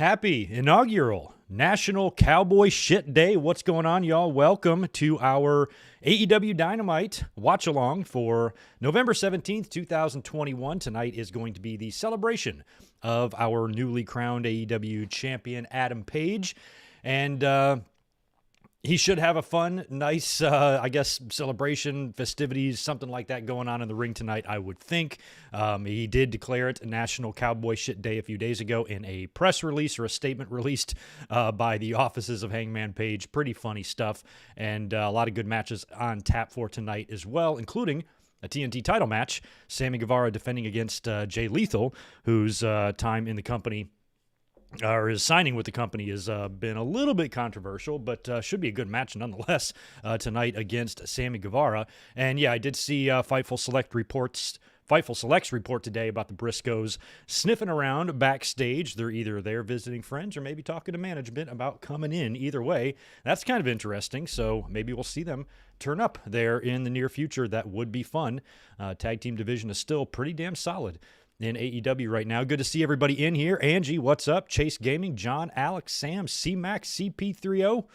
Happy inaugural National Cowboy Shit Day. What's going on, y'all? Welcome to our AEW Dynamite watch-along for November 17th, 2021. Tonight is going to be the celebration of our newly crowned AEW champion, Adam Page. And he should have a fun, nice, celebration, festivities, something like that going on in the ring tonight, I would think. He did declare it National Cowboy Shit Day a few days ago in a press release or a statement released by the offices of Hangman Page. Pretty funny stuff, and a lot of good matches on tap for tonight as well, including a TNT title match. Sammy Guevara defending against Jay Lethal, whose time in the company or his signing with the company has been a little bit controversial, but should be a good match nonetheless tonight against Sammy Guevara. And yeah, I did see Fightful Select's report today about the Briscoes sniffing around backstage. They're either there visiting friends or maybe talking to management about coming in. Either way, that's kind of interesting. So maybe we'll see them turn up there in the near future. That would be fun. Tag team division is still pretty damn solid in AEW right now. Good to see everybody in here. Angie, what's up? Chase Gaming, John, Alex, Sam, C-Max, CP30,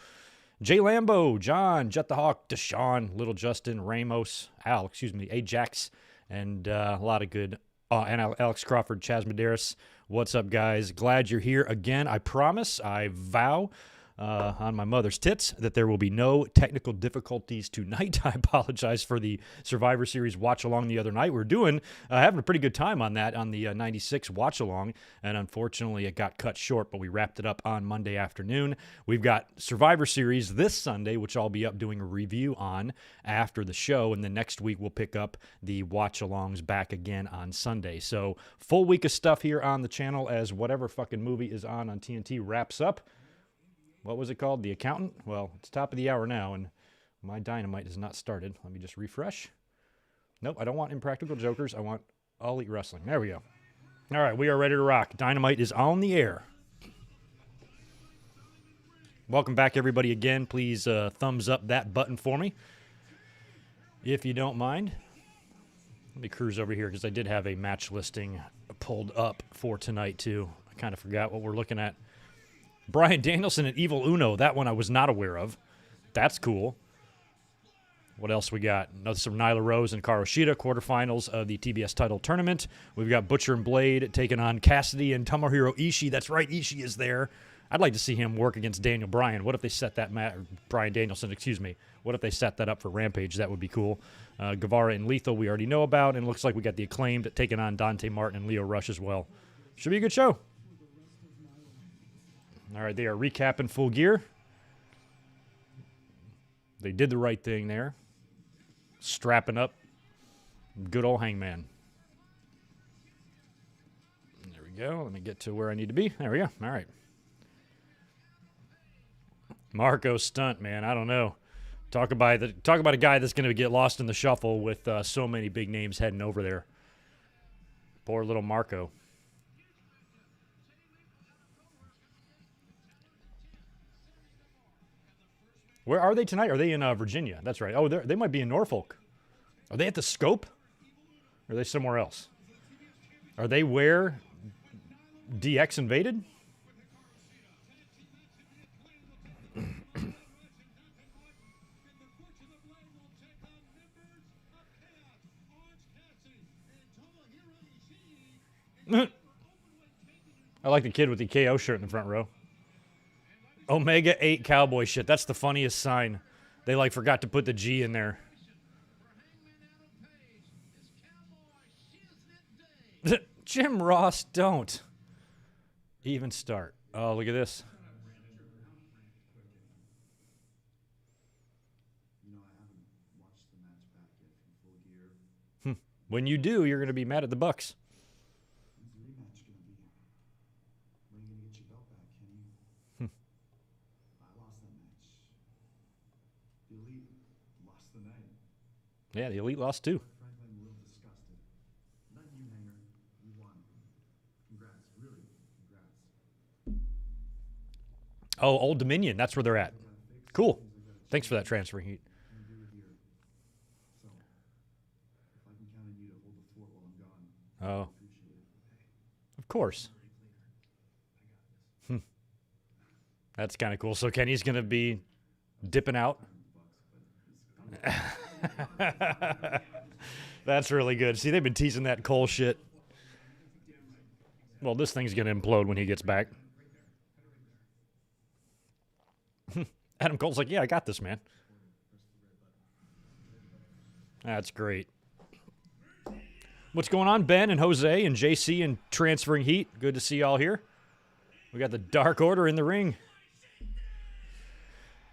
Jay Lambo, John, Jet the Hawk, Deshaun, Little Justin, Ramos, Ajax, and a lot of good, and Alex Crawford, Chaz Medeiros. What's up, guys? Glad you're here again. I promise, I vow, on my mother's tits, that there will be no technical difficulties tonight. I apologize for the Survivor Series watch-along the other night. We were having a pretty good time on that, on the 96 watch-along, and unfortunately it got cut short, but we wrapped it up on Monday afternoon. We've got Survivor Series this Sunday, which I'll be up doing a review on after the show, and then next week we'll pick up the watch-alongs back again on Sunday. So, full week of stuff here on the channel as whatever fucking movie is on TNT wraps up. What was it called? The Accountant? Well, it's top of the hour now, and my Dynamite has not started. Let me just refresh. Nope, I don't want Impractical Jokers. I want All Elite Wrestling. There we go. All right, we are ready to rock. Dynamite is on the air. Welcome back, everybody, again. Please thumbs up that button for me, if you don't mind. Let me cruise over here, because I did have a match listing pulled up for tonight, too. I kind of forgot what we're looking at. Bryan Danielson and Evil Uno. That one I was not aware of. That's cool. What else we got? Another some Nyla Rose and Karu Shida, quarterfinals of the TBS title tournament. We've got Butcher and Blade taking on Cassidy and Tomohiro Ishii. That's right, Ishii is there. I'd like to see him work against Daniel Bryan. What if they set that Bryan Danielson, excuse me. What if they set that up for Rampage? That would be cool. Guevara and Lethal we already know about, and it looks like we got the Acclaimed taking on Dante Martin and Leo Rush as well. Should be a good show. All right, they are recapping Full Gear. They did the right thing there. Strapping up. Good old Hangman. There we go. Let me get to where I need to be. There we go. All right. Marco Stunt, man. I don't know. Talk about a guy that's going to get lost in the shuffle with so many big names heading over there. Poor little Marco. Where are they tonight? Are they in Virginia? That's right. Oh, they might be in Norfolk. Are they at the Scope? Or are they somewhere else? Are they where DX invaded? I like the kid with the KO shirt in the front row. Omega 8 Cowboy shit. That's the funniest sign. They forgot to put the G in there. Jim Ross, don't even start. Oh, look at this. When you do, you're going to be mad at the Bucks. Yeah, the Elite lost too. Oh, Old Dominion. That's where they're at. Cool. Thanks for that transfer heat. Oh. Of course. That's kind of cool. So Kenny's going to be dipping out. That's really good. See, they've been teasing that Cole shit. Well, this thing's going to implode when he gets back. Adam Cole's like, yeah, I got this, man. That's great. What's going on, Ben and Jose and JC and Transferring Heat? Good to see y'all here. We got the Dark Order in the ring.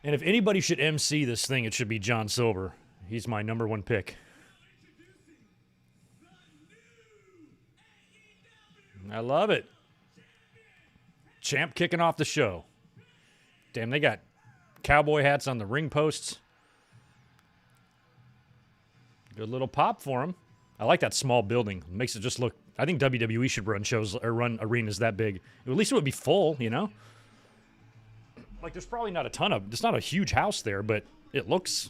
And if anybody should MC this thing, it should be John Silver. He's my number one pick. I love it. Champ kicking off the show. Damn, they got cowboy hats on the ring posts. Good little pop for him. I like that small building. It makes it just look... I think WWE should run shows or run arenas that big. At least it would be full, you know? Like, there's probably not a ton of... It's not a huge house there, but it looks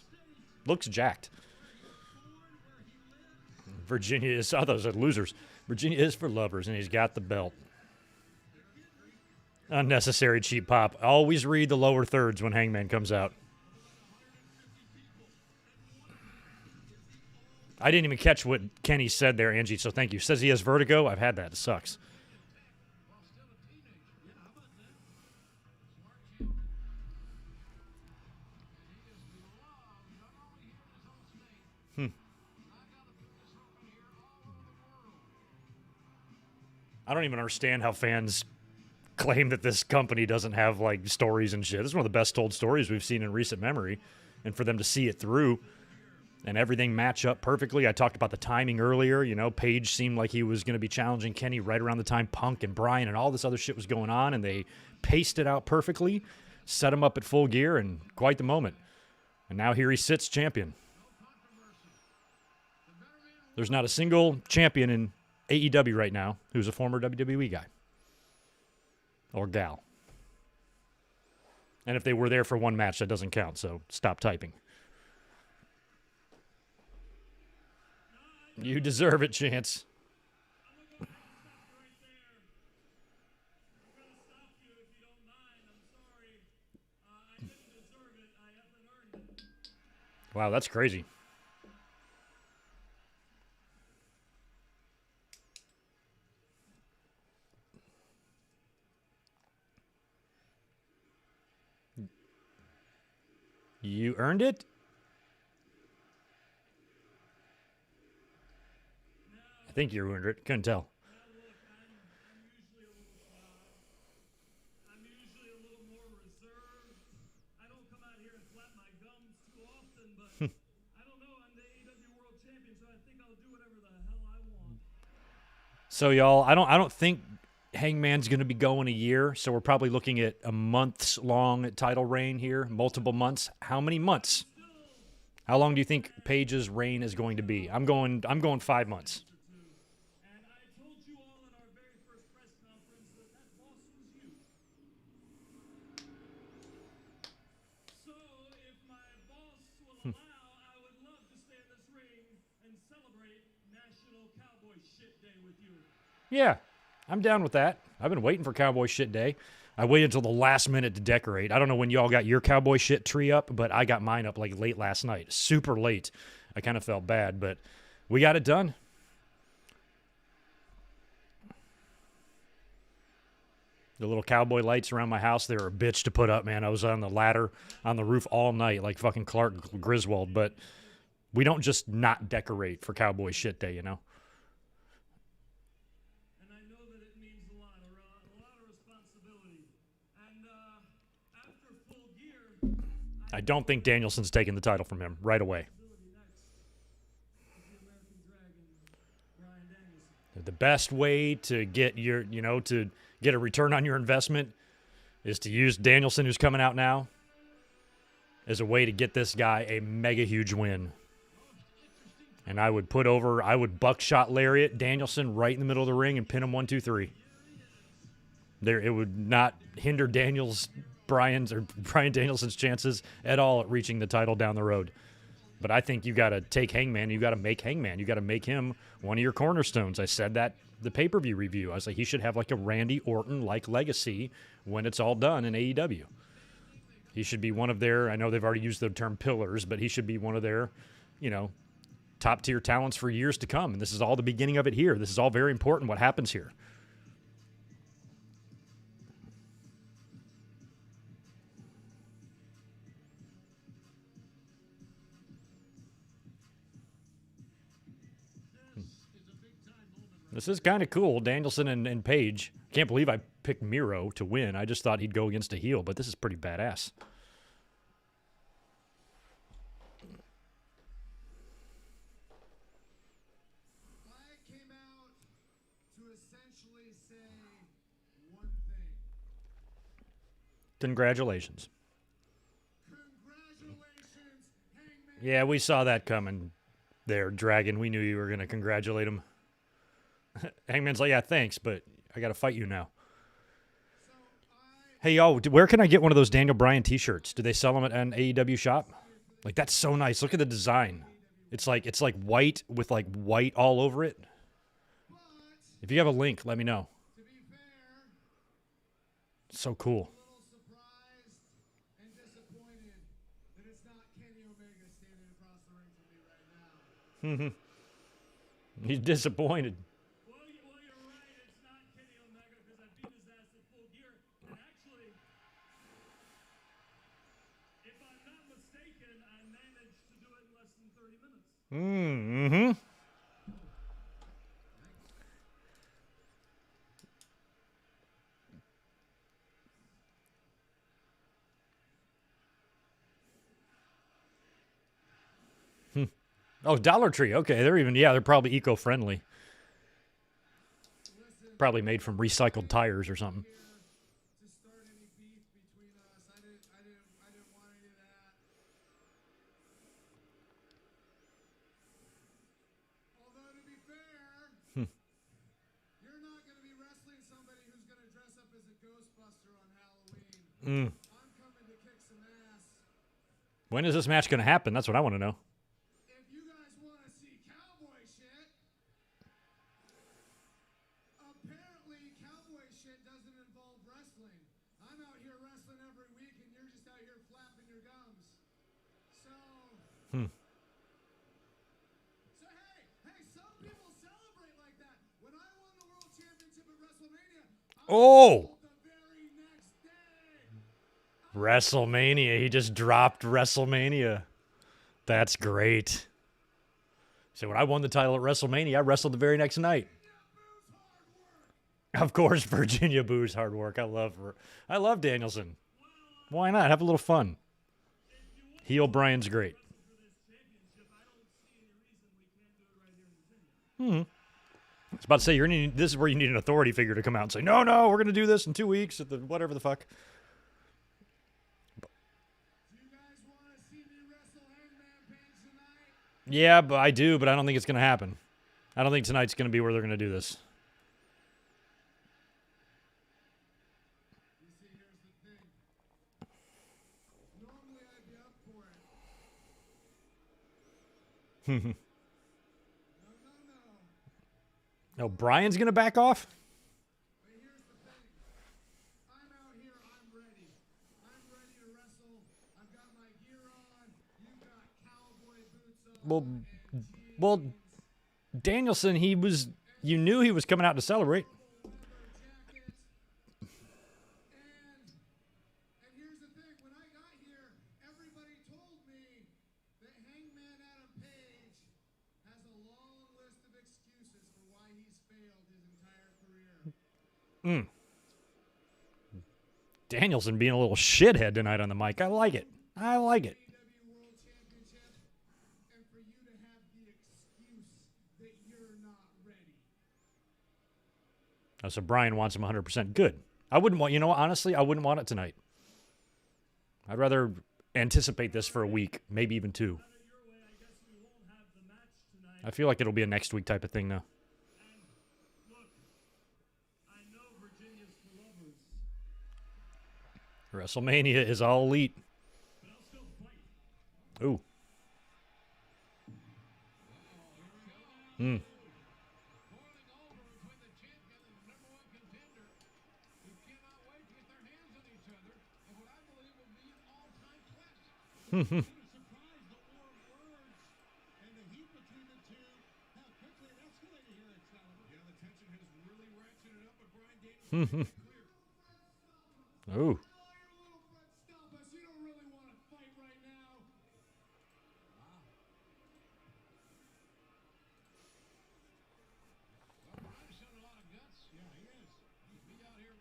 jacked. Virginia is... I thought those are losers. Virginia is for lovers, and he's got the belt. Unnecessary cheap pop. Always read the lower thirds when Hangman comes out. I didn't even catch what Kenny said there, Angie, so thank you. Says he has vertigo. I've had that. It sucks. I don't even understand how fans claim that this company doesn't have, like, stories and shit. This is one of the best told stories we've seen in recent memory. And for them to see it through and everything match up perfectly. I talked about the timing earlier. You know, Page seemed like he was going to be challenging Kenny right around the time Punk and Bryan and all this other shit was going on, and they paced it out perfectly, set him up at Full Gear, and quite the moment. And now here he sits champion. There's not a single champion in AEW right now who's a former WWE guy or gal. And if they were there for one match, that doesn't count, so stop typing. You deserve it, Chance. Wow, that's crazy. You earned it? I think you earned it. Couldn't tell. I'm usually a little more reserved. I don't come out here and flap my gums too often, but I don't know. I'm the AEW World Champion, so I think I'll do whatever the hell I want. So, y'all, I don't think Hangman's going to be going a year, so we're probably looking at a months-long title reign here, multiple months. How many months? How long do you think Page's reign is going to be? I'm going 5 months. And I told you all in our very first press conference that boss was you. So, if my boss will allow, I would love to stay in this ring and celebrate National Cowboy Shit Day with you. Yeah. I'm down with that. I've been waiting for Cowboy Shit Day. I waited until the last minute to decorate. I don't know when y'all got your Cowboy Shit tree up, but I got mine up like late last night. Super late. I kind of felt bad, but we got it done. The little cowboy lights around my house, they were a bitch to put up, man. I was on the ladder on the roof all night like fucking Clark Griswold, but we don't just not decorate for Cowboy Shit Day, you know? I don't think Danielson's taking the title from him right away. The best way to get to get a return on your investment is to use Danielson, who's coming out now, as a way to get this guy a mega huge win. And I would buckshot lariat Danielson right in the middle of the ring and pin him 1, 2, 3. It would not hinder Bryan Danielson's chances at all at reaching the title down the road. But I think you got to take Hangman. You got to make Hangman. You got to make him one of your cornerstones. I said that the pay-per-view review. I was like, he should have like a Randy Orton-like legacy when it's all done in AEW. He should be one of their, I know they've already used the term pillars, but he should be one of their, top-tier talents for years to come. And this is all the beginning of it here. This is all very important, what happens here. This is kind of cool. Danielson and Page. Can't believe I picked Miro to win. I just thought he'd go against a heel, but this is pretty badass. I came out to essentially say one thing. Congratulations. Congratulations, Hangman. Yeah, we saw that coming there, Dragon. We knew you were going to congratulate him. Hangman's like, yeah, thanks, but I got to fight you now. Hey, yo, where can I get one of those Daniel Bryan t-shirts? Do they sell them at an AEW shop? Like, that's so nice. Look at the design. It's like white with like white all over it. If you have a link, let me know. To be fair, So cool. a little surprised and disappointed that it's not Kenny Omega standing across the ring from me right now. He's disappointed. Well, you're right. It's not Kenny Omega because I beat his ass at Full Gear. And actually, if I'm not mistaken, I managed to do it in less than 30 minutes. Mm-hmm. Oh, Dollar Tree. Okay, they're probably eco-friendly. Probably made from recycled tires or something. To start any beef between us, I didn't want any of that. Although to be fair, you're not going to be wrestling somebody who's going to dress up as a Ghostbuster on Halloween. I'm coming to kick some ass. When is this match going to happen? That's what I want to know. If you guys want to see cowboy shit, apparently cowboy shit doesn't involve wrestling. I'm out here wrestling every week and you're just out here flapping your gums. So hey, some people celebrate like that. When I won the world championship at WrestleMania, Oh! the very next day, WrestleMania. He just dropped WrestleMania. That's great. So when I won the title at WrestleMania, I wrestled the very next night. Of course, Virginia Boo's hard work. I love Danielson. Why not? Have a little fun. Heel Bryan's great. I was about to say, this is where you need an authority figure to come out and say, no, we're going to do this in 2 weeks at the whatever the fuck. do you guys want to see me wrestle Hangman Page tonight? Yeah, but I don't think it's going to happen. I don't think tonight's going to be where they're going to do this. You see, here's the thing. Normally I'd be up for it. No. No, Bryan's going to back off? But here's the thing. I'm out here, I'm ready. I'm ready to wrestle. I've got my gear on. You've got cowboy boots on. Well, Danielson, you knew he was coming out to celebrate. Leather jackets. And here's the thing. When I got here, everybody told me that Hangman Adam Page has a long list of excuses for why he's failed his entire career. Danielson being a little shithead tonight on the mic. I like it. AEW World Championship, and for you to have the excuse that you're not ready. Oh, so Bryan wants him 100%. Good. I wouldn't want, honestly, I wouldn't want it tonight. I'd rather anticipate this for a week, maybe even 2. Your way, I guess we won't have the match tonight. I feel like it'll be a next week type of thing, though. And look, I know Virginia's for lovers, WrestleMania is all elite. but I'll still fight. Ooh. surprised the war of words and the heat between the two, how quickly it escalated here at Excalibur. Yeah, the tension has really ratcheted up, but Bryan Danielson clear. Ooh. Stop us. You don't really want to fight right now. Wow. Well, Bryan's showing a lot of guts. Yeah, he is. He's out here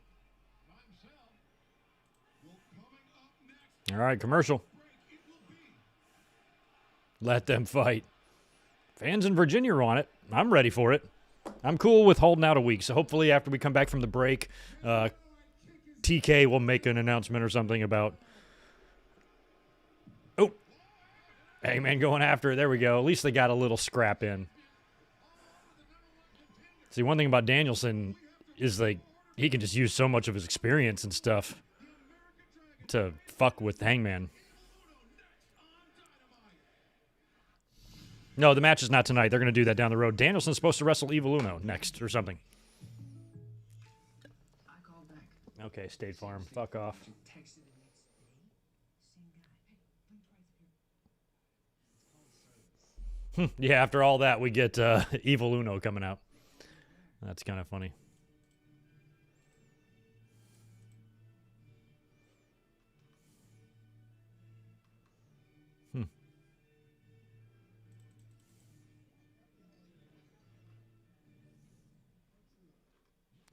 by himself. Well, coming up next. All right, commercial. Let them fight. Fans in Virginia are on it. I'm ready for it. I'm cool with holding out a week. So hopefully after we come back from the break, TK will make an announcement or something about, oh, Hangman going after it. There we go. At least they got a little scrap in. See, one thing about Danielson is like he can just use so much of his experience and stuff to fuck with Hangman. No, the match is not tonight. They're going to do that down the road. Danielson's supposed to wrestle Evil Uno next or something. I called back. Okay, State Farm. Fuck off. Texted the next day. Same guy. Hey, bring price up here. Yeah, after all that, we get Evil Uno coming out. That's kind of funny.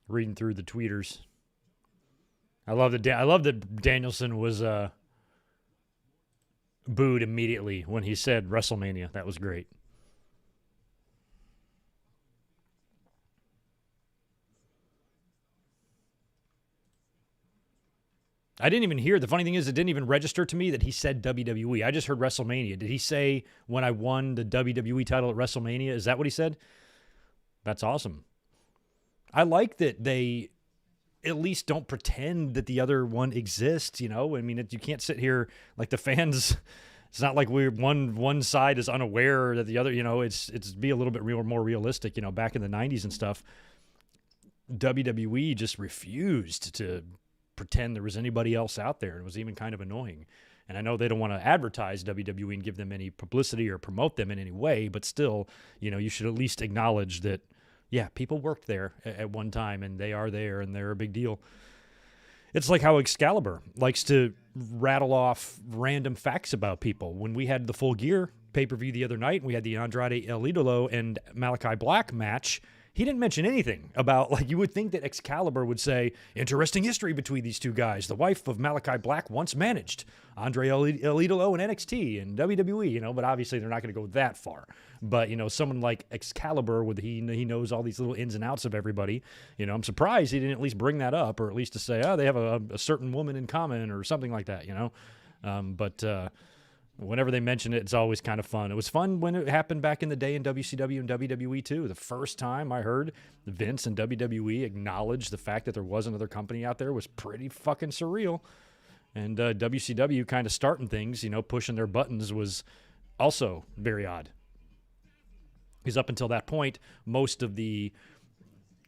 Reading through the tweeters. I love that Danielson was booed immediately when he said WrestleMania. That was great. I didn't even hear. The funny thing is, it didn't even register to me that he said WWE. I just heard WrestleMania. Did he say when I won the WWE title at WrestleMania? Is that what he said? That's awesome. I like that they at least don't pretend that the other one exists, you know? I mean, you can't sit here like the fans. It's not like one side is unaware that the other, you know, it's be a little bit more realistic, you know, back in the 90s and stuff. WWE just refused to pretend there was anybody else out there. It was even kind of annoying. And I know they don't want to advertise WWE and give them any publicity or promote them in any way, but still, you know, you should at least acknowledge that, yeah, people worked there at one time, and they are there, and they're a big deal. It's like how Excalibur likes to rattle off random facts about people. When we had the Full Gear pay-per-view the other night, and we had the Andrade El Idolo and Malachi Black match, he didn't mention anything about, like, you would think that Excalibur would say, interesting history between these two guys. The wife of Malachi Black once managed Andre El Idolo in NXT and WWE, you know, but obviously they're not going to go that far. But, you know, someone like Excalibur, he knows all these little ins and outs of everybody. You know, I'm surprised he didn't at least bring that up, or at least to say, oh, they have a certain woman in common or something like that, you know. But whenever they mention it, it's always kind of fun. It was fun when it happened back in the day in WCW and WWE too. The first time I heard Vince and WWE acknowledge the fact that there was another company out there was pretty fucking surreal. And WCW kind of starting things, you know, pushing their buttons was also very odd. Because up until that point, most of the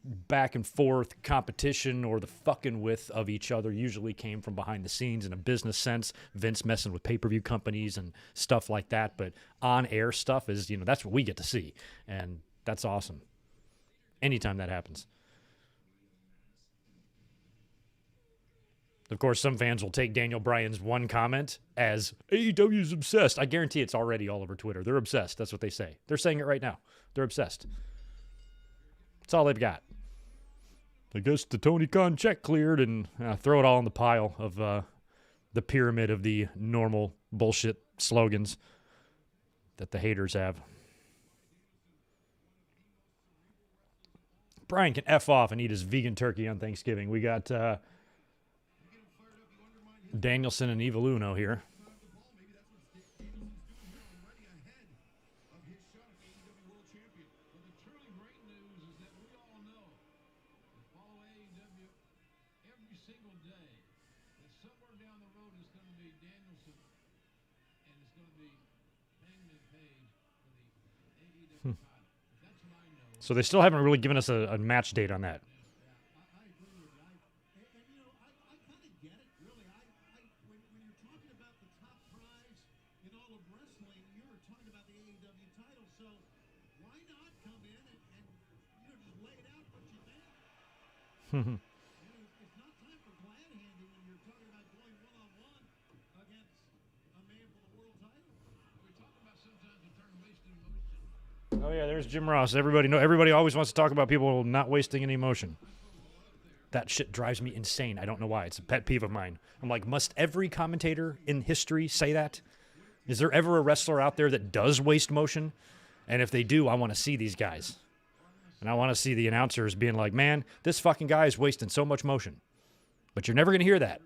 back and forth competition or the fucking with of each other usually came from behind the scenes in a business sense. Vince messing with pay-per-view companies and stuff like that. But on-air stuff is, you know, that's what we get to see. And that's awesome. Anytime that happens. Of course, some fans will take Daniel Bryan's one comment as AEW's obsessed. I guarantee it's already all over Twitter. They're obsessed. That's what they say. They're saying it right now. They're obsessed. That's all they've got. I guess the Tony Khan check cleared, and throw it all in the pile of the pyramid of the normal bullshit slogans that the haters have. Bryan can F off and eat his vegan turkey on Thanksgiving. We got Danielson and Evil Uno here. So they still haven't really given us a match date on that. I agree with you. And you know, I kind of get it, really. When you're talking about the top prize It's not time for glad handing when you're talking about going one-on-one against a man for the world title. We talk about sometimes the term wasting motion. Oh yeah, there's Jim Ross. Everybody always wants to talk about people not wasting any emotion. That shit drives me insane. I don't know why. It's a pet peeve of mine. I'm like, must every commentator in history say that? Is there ever a wrestler out there that does waste motion? And if they do, I want to see these guys. And I want to see the announcers being like, man, this fucking guy is wasting so much motion. But you're never going to hear that.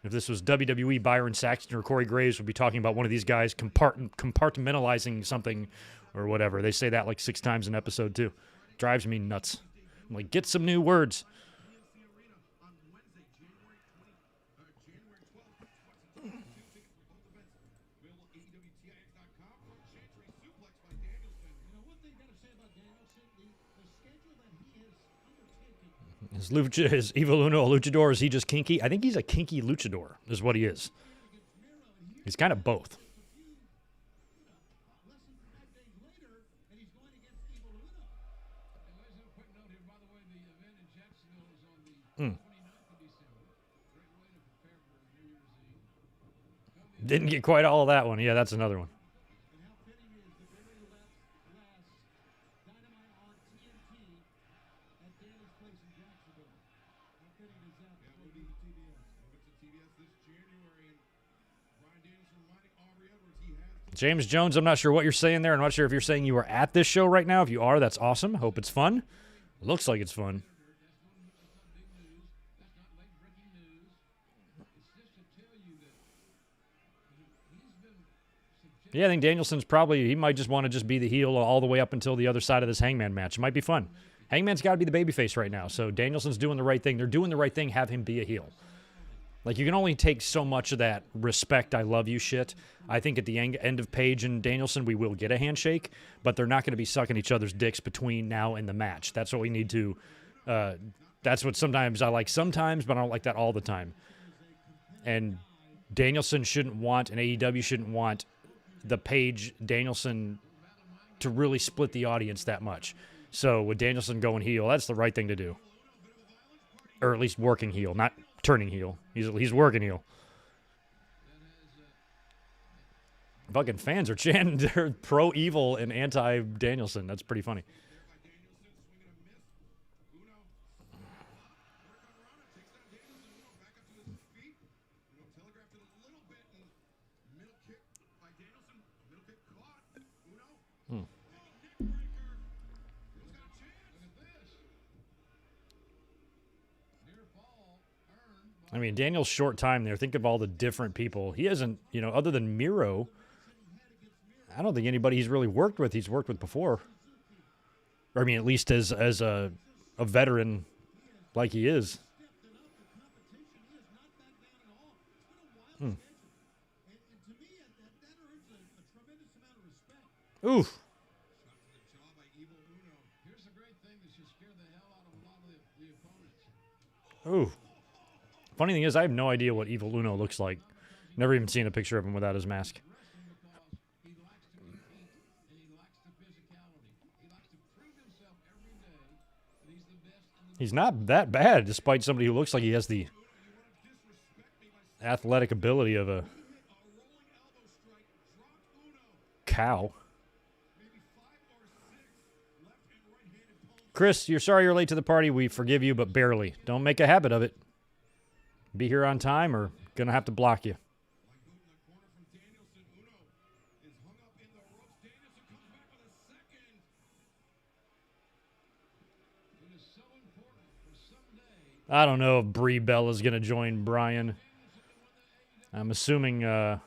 If this was WWE, Byron Saxton or Corey Graves would be talking about one of these guys compartmentalizing something or whatever. They say that like 6 times an episode too. Drives me nuts. I'm like, get some new words. Is Evil Uno a luchador? Is he just kinky? I think he's a kinky luchador, is what he is. He's kind of both. Didn't get quite all of that one. Yeah, that's another one. And how fitting is the very last Dynamite on TNT at Danny's place in Jacksonville. How fitting is that before we get to TBS? Over to TBS this January, and Bryan Danielson reminding Aubrey Edwards he has to James Jones, I'm not sure what you're saying there. I'm not sure if you're saying you are at this show right now. If you are, that's awesome. Hope it's fun. Looks like it's fun. Yeah, I think Danielson's he might just want to just be the heel all the way up until the other side of this Hangman match. It might be fun. Hangman's got to be the babyface right now, so Danielson's doing the right thing. They're doing the right thing, have him be a heel. Like, you can only take so much of that respect, I love you shit. I think at the end of Page and Danielson, we will get a handshake, but they're not going to be sucking each other's dicks between now and the match. That's what we need to, that's what sometimes I like sometimes, but I don't like that all the time. And Danielson shouldn't want, and AEW shouldn't want, the Page Danielson to really split the audience that much. So with Danielson going heel, that's the right thing to do. Or at least working heel, not turning heel. He's working heel. Fucking fans are chanting they're pro Evil and anti Danielson. That's pretty funny. I mean, Daniel's short time there. Think of all the different people. He hasn't, other than Miro, I don't think anybody he's really worked with, he's worked with before. Or, I mean, at least as a veteran like he is. Oof. Ooh. Funny thing is, I have no idea what Evil Uno looks like. Never even seen a picture of him without his mask. He's not that bad, despite somebody who looks like he has the athletic ability of a cow. Chris, you're sorry you're late to the party. We forgive you, but barely. Don't make a habit of it. Be here on time or gonna have to block you. I don't know if Brie Bella's gonna join Bryan. I'm assuming I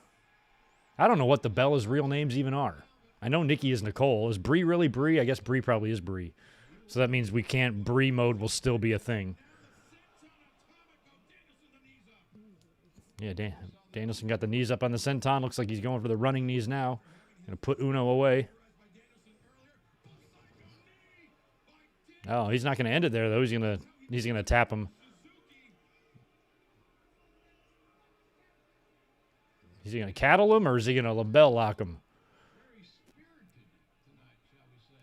don't know what the Bella's real names even are. I know Nikki is Nicole. Is Brie really Brie? I guess Brie probably is Brie. So that means we can't, Brie mode will still be a thing. Yeah, Danielson got the knees up on the senton. Looks like he's going for the running knees now. Gonna put Uno away. Oh, he's not gonna end it there though. He's gonna tap him. Is he gonna cattle him or is he gonna label lock him?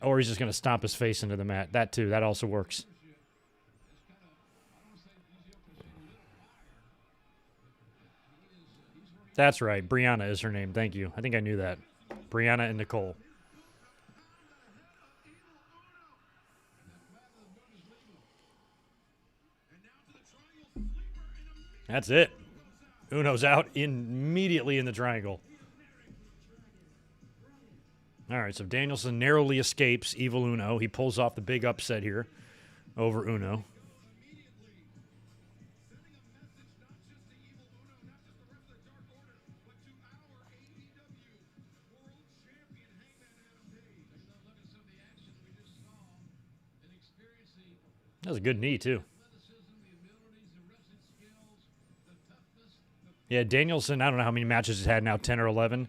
Or he's just going to stomp his face into the mat. That too. That also works. That's right. Brianna is her name. Thank you. I think I knew that. Brianna and Nicole. That's it. Uno's out immediately in the triangle. All right, so Danielson narrowly escapes Evil Uno. He pulls off the big upset here over Uno. That was a good knee, too. Yeah, Danielson, I don't know how many matches he's had now, 10 or 11.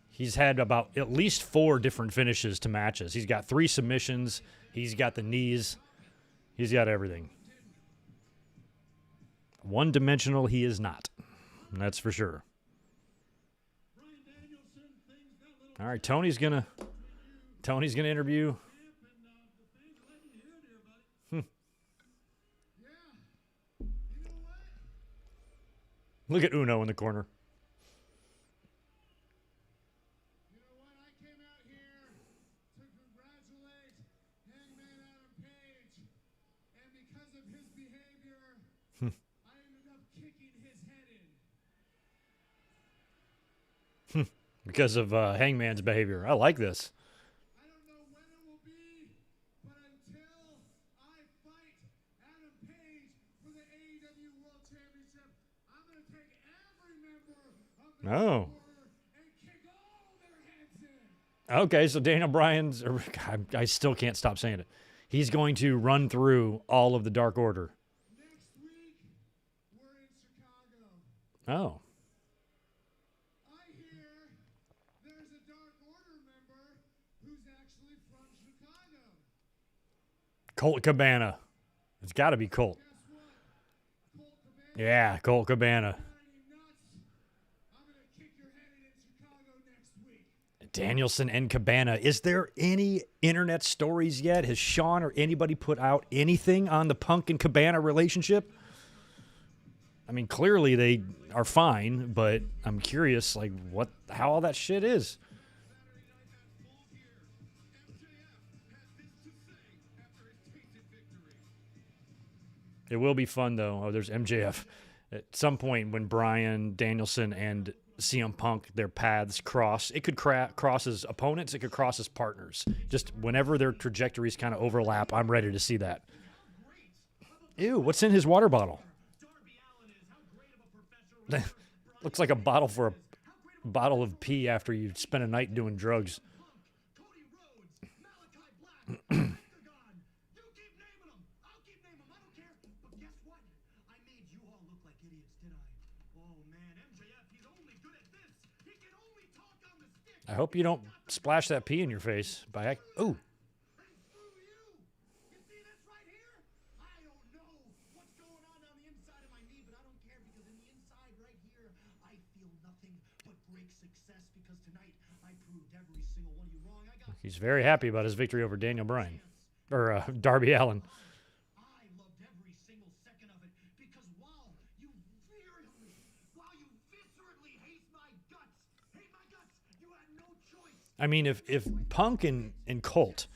He's had about at least 4 different finishes to matches. He's got 3 submissions. He's got the knees. He's got everything. One-dimensional he is not. That's for sure. All right, Tony's gonna interview. Look at Uno in the corner. You know what? I came out here to congratulate Hangman Page, and because of his behavior, I ended up kicking his head in. Because of Hangman's behavior. I like this. I don't know when it will be, but until I fight Adam Page for the AEW World Championship, I'm going to take every member of the Oh. Order and kick all their heads in. Okay, so Daniel Bryan's... I still can't stop saying it. He's going to run through all of the Dark Order. Next week, we're in Chicago. Oh. I hear there's a Dark Order member who's actually from Chicago. Colt Cabana. It's got to be Colt. Guess what? Colt Cabana. Yeah, Colt Cabana. Are you nuts? I'm going to kick your head in Chicago next week. Danielson and Cabana. Is there any internet stories yet? Has Sean or anybody put out anything on the Punk and Cabana relationship? I mean, clearly they are fine, but I'm curious, like, how all that shit is. It will be fun, though. Oh, there's MJF. At some point when Bryan, Danielson, and CM Punk, their paths cross, it could cross as opponents, it could cross as partners. Just whenever their trajectories kind of overlap, I'm ready to see that. Ew, what's in his water bottle? Looks like a bottle for a bottle of pee after you spent a night doing drugs. I hope you don't splash that pee in your face. Ooh. He's very happy about his victory over Daniel Bryan. Or Darby Allin. I loved every single second of it because while you viscerally hate my guts, you had no choice. I mean, if Punk and Colt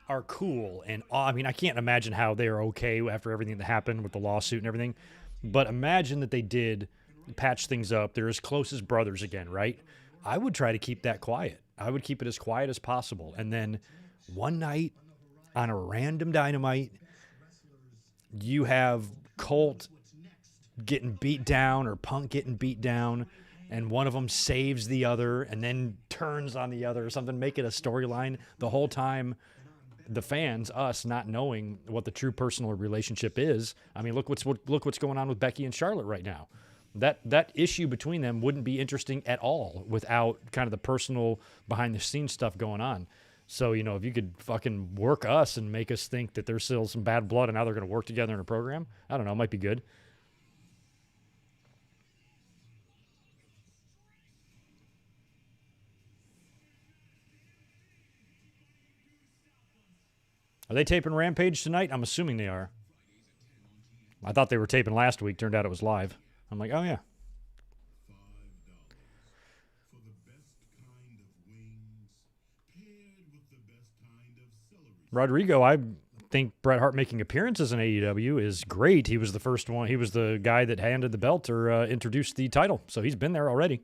are cool, and I mean, I can't imagine how they're okay after everything that happened with the lawsuit and everything, but imagine that they did patch things up. They're as close as brothers again, right? I would try to keep that quiet. I would keep it as quiet as possible. And then one night on a random Dynamite, you have Colt getting beat down or Punk getting beat down, and one of them saves the other and then turns on the other or something. Make it a storyline the whole time. The fans, us, not knowing what the true personal relationship is. I mean, look what's going on with Becky and Charlotte right now. That issue between them wouldn't be interesting at all without kind of the personal behind-the-scenes stuff going on. So, you know, if you could fucking work us and make us think that there's still some bad blood and now they're going to work together in a program, I don't know, it might be good. Are they taping Rampage tonight? I'm assuming they are. I thought they were taping last week. Turned out it was live. I'm like, oh, yeah. for the best kind of wings paired with the best kind of celery. Rodrigo, I think Bret Hart making appearances in AEW is great. He was the first one. He was the guy that handed the belt or introduced the title. So he's been there already.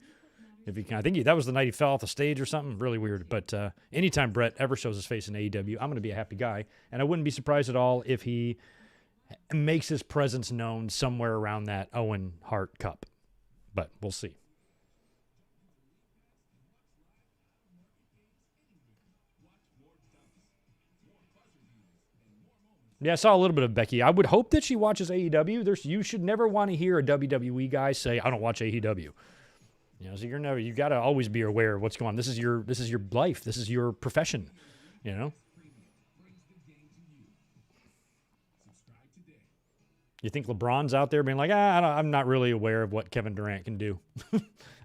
If he can, I think that was the night he fell off the stage or something. Really weird. But anytime Bret ever shows his face in AEW, I'm going to be a happy guy. And I wouldn't be surprised at all if he makes his presence known somewhere around that Owen Hart Cup. But we'll see. Yeah, I saw a little bit of Becky. I would hope that she watches AEW. You should never want to hear a WWE guy say, I don't watch AEW. So you got to always be aware of what's going on. This is your life. This is your profession, You think LeBron's out there being like, I'm not really aware of what Kevin Durant can do.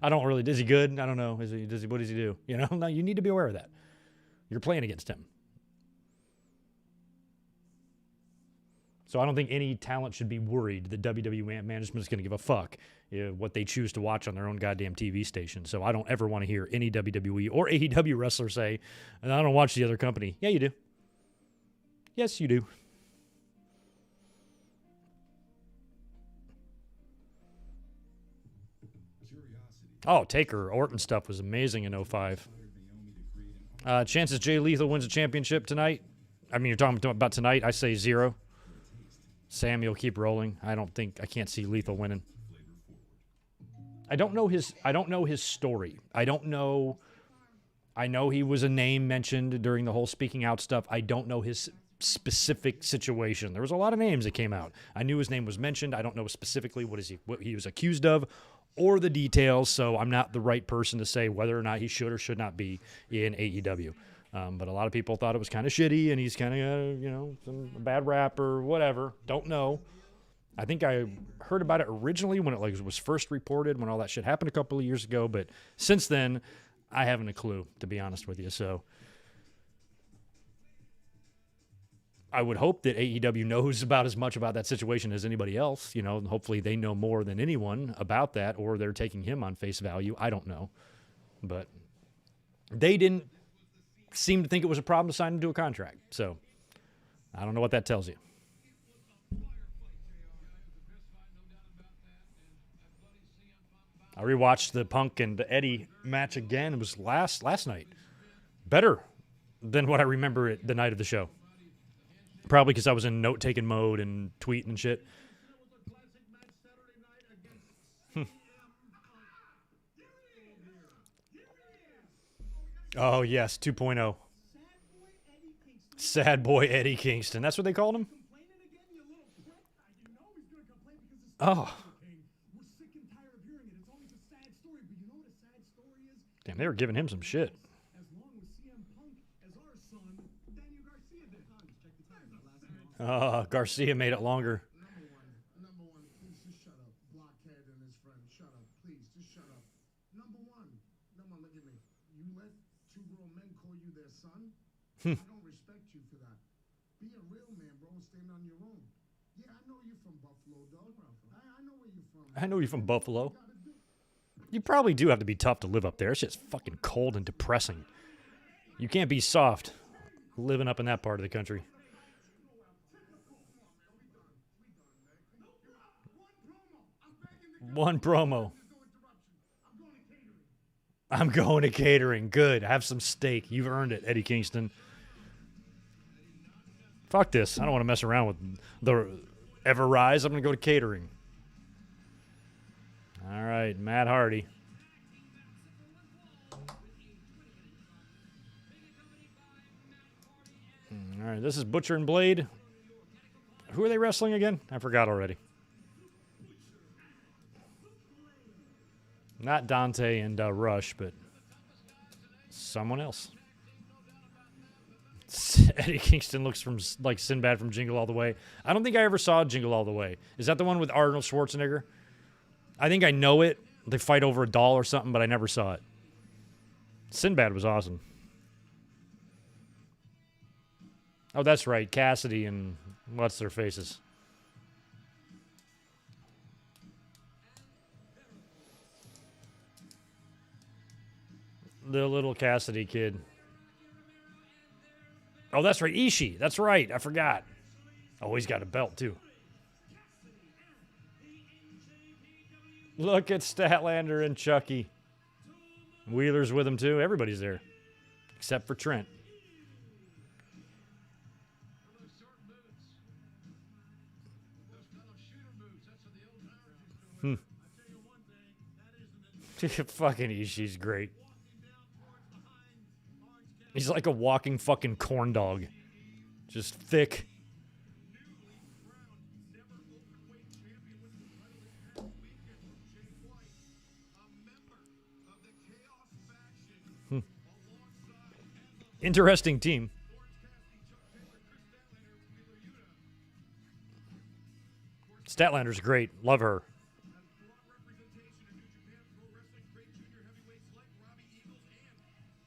I don't really. Is he good? I don't know. What does he do? No, you need to be aware of that. You're playing against him. So I don't think any talent should be worried that WWE management is going to give a fuck what they choose to watch on their own goddamn TV station. So I don't ever want to hear any WWE or AEW wrestler say, I don't watch the other company. Yeah, you do. Yes, you do. Oh, Taker, Orton stuff was amazing in 05. Chances Jay Lethal wins a championship tonight? I mean, you're talking about tonight. I say 0. Samuel keep rolling. I can't see Lethal winning. I don't know his story. I know he was a name mentioned during the whole speaking out stuff. I don't know his specific situation. There was a lot of names that came out. I knew his name was mentioned. I don't know specifically what he was accused of or the details, so I'm not the right person to say whether or not he should or should not be in AEW. But a lot of people thought it was kind of shitty, and he's kind of, some bad rap or whatever. Don't know. I think I heard about it originally when it was first reported, when all that shit happened a couple of years ago. But since then, I haven't a clue, to be honest with you. So I would hope that AEW knows about as much about that situation as anybody else. Hopefully they know more than anyone about that, or they're taking him on face value. I don't know. But they didn't seem to think it was a problem to sign him to a contract. So I don't know what that tells you. I rewatched the Punk and Eddie match again. It was last night. Better than what I remember it the night of the show. Probably because I was in note-taking mode and tweeting and shit. Oh, yes, 2.0. Sad boy Eddie Kingston. That's what they called him? Oh. Damn, they were giving him some shit. Garcia made it longer. Number one, please just shut up. Blockhead and his friend, shut up. Please, just shut up. Number one, look at me. You let 2 grown men call you their son? I don't respect you for that. Be a real man, bro, and stand on your own. Yeah, I know you're from Buffalo, though. I know where you're from. I know you're from Buffalo. You probably do have to be tough to live up there. It's just fucking cold and depressing. You can't be soft living up in that part of the country. One promo. I'm going to catering. Good. Have some steak. You've earned it, Eddie Kingston. Fuck this. I don't want to mess around with the Everrise. I'm going to go to catering. All right, Matt Hardy. All right, this is Butcher and Blade. Who are they wrestling again? I forgot already. Not Dante and Rush, but someone else. Eddie Kingston looks like Sinbad from Jingle All the Way. I don't think I ever saw Jingle All the Way. Is that the one with Arnold Schwarzenegger? I think I know it. They fight over a doll or something, but I never saw it. Sinbad was awesome. Oh, that's right. Cassidy and what's their faces? The little Cassidy kid. Oh, that's right. Ishii. That's right. I forgot. Oh, he's got a belt, too. Look at Statlander and Chucky. Wheeler's with him, too. Everybody's there. Except for Trent. Those short boots. Those kind of shooter boots. That's what the old timers used to wear. I tell you one thing, that isn't it. Fucking Ishii's great. Walking down towards behind Orange County. He's like a walking fucking corn dog. Just thick. Newly crowned never openweight champion with the title this past weekend from Jay White, a member of the Chaos faction, alongside Interesting team. Orange Cassidy, Chuck Taylor, Chris Statlander, and Wheeler Yuta. Statlander's great. Love her. Has broad representation in New Japan Pro Wrestling, great junior heavyweights like Robbie Eagles and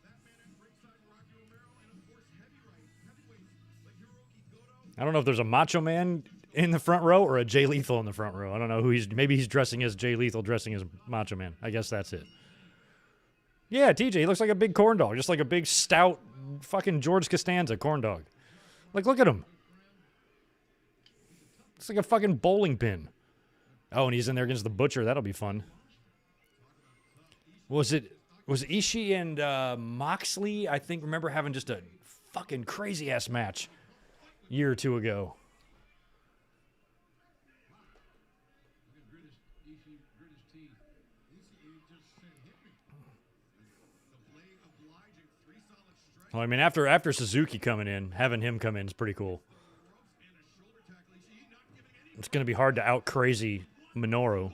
that man at ringside, Rocky Romero, and of course heavyweights like Hiroki Goto. I don't know if there's a Macho Man in the front row or a Jay Lethal in the front row. I don't know who he's. Maybe he's dressing as Jay Lethal, dressing as Macho Man. I guess that's it. Yeah, TJ, he looks like a big corn dog, just like a big stout fucking George Costanza corn dog. Like, look at him. It's like a fucking bowling pin. Oh, and he's in there against the Butcher. That'll be fun. Was Ishii and Moxley? I think remember having just a fucking crazy ass match a year or two ago. Grit his teeth. He just said, hit me. The blade obliging, 3 solid strikes Well, I mean, after Suzuki coming in, having him come in is pretty cool. and a shoulder tackle. Ishii not giving any It's going to be hard to out crazy Minoru,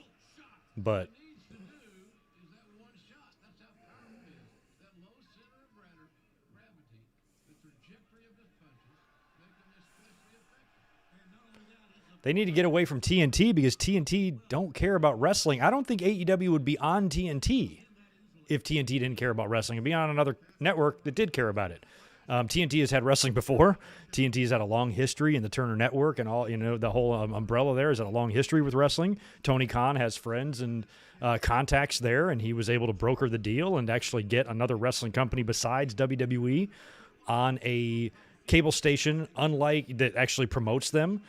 but Needs to do is that one shot. That's how powerful he is. That low center of gravity, the trajectory of his punches, make him especially effective. and not only that, it's a they need to get away from TNT because TNT don't care about wrestling. I don't think AEW would be on TNT if TNT didn't care about wrestling. It'd be on another network that did care about it. TNT has had wrestling before. TNT has had a long history in the Turner Network and all, the whole umbrella there has had a long history with wrestling. Tony Khan has friends and contacts there, and he was able to broker the deal and actually get another wrestling company besides WWE on a cable station, unlike that actually promotes them.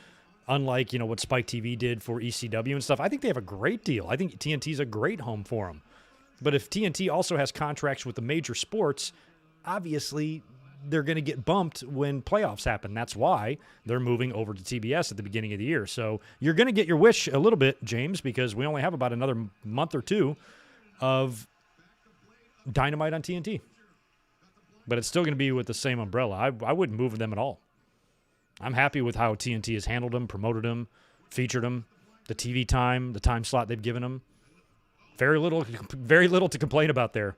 Unlike, what Spike TV did for ECW and stuff. I think they have a great deal. I think TNT is a great home for them. But if TNT also has contracts with the major sports, obviously they're going to get bumped when playoffs happen. That's why they're moving over to TBS at the beginning of the year. So you're going to get your wish a little bit, James, because we only have about another month or two of Dynamite on TNT. But it's still going to be with the same umbrella. I wouldn't move them at all. I'm happy with how TNT has handled them, promoted them, featured them, the TV time, the time slot they've given them. Very little to complain about there.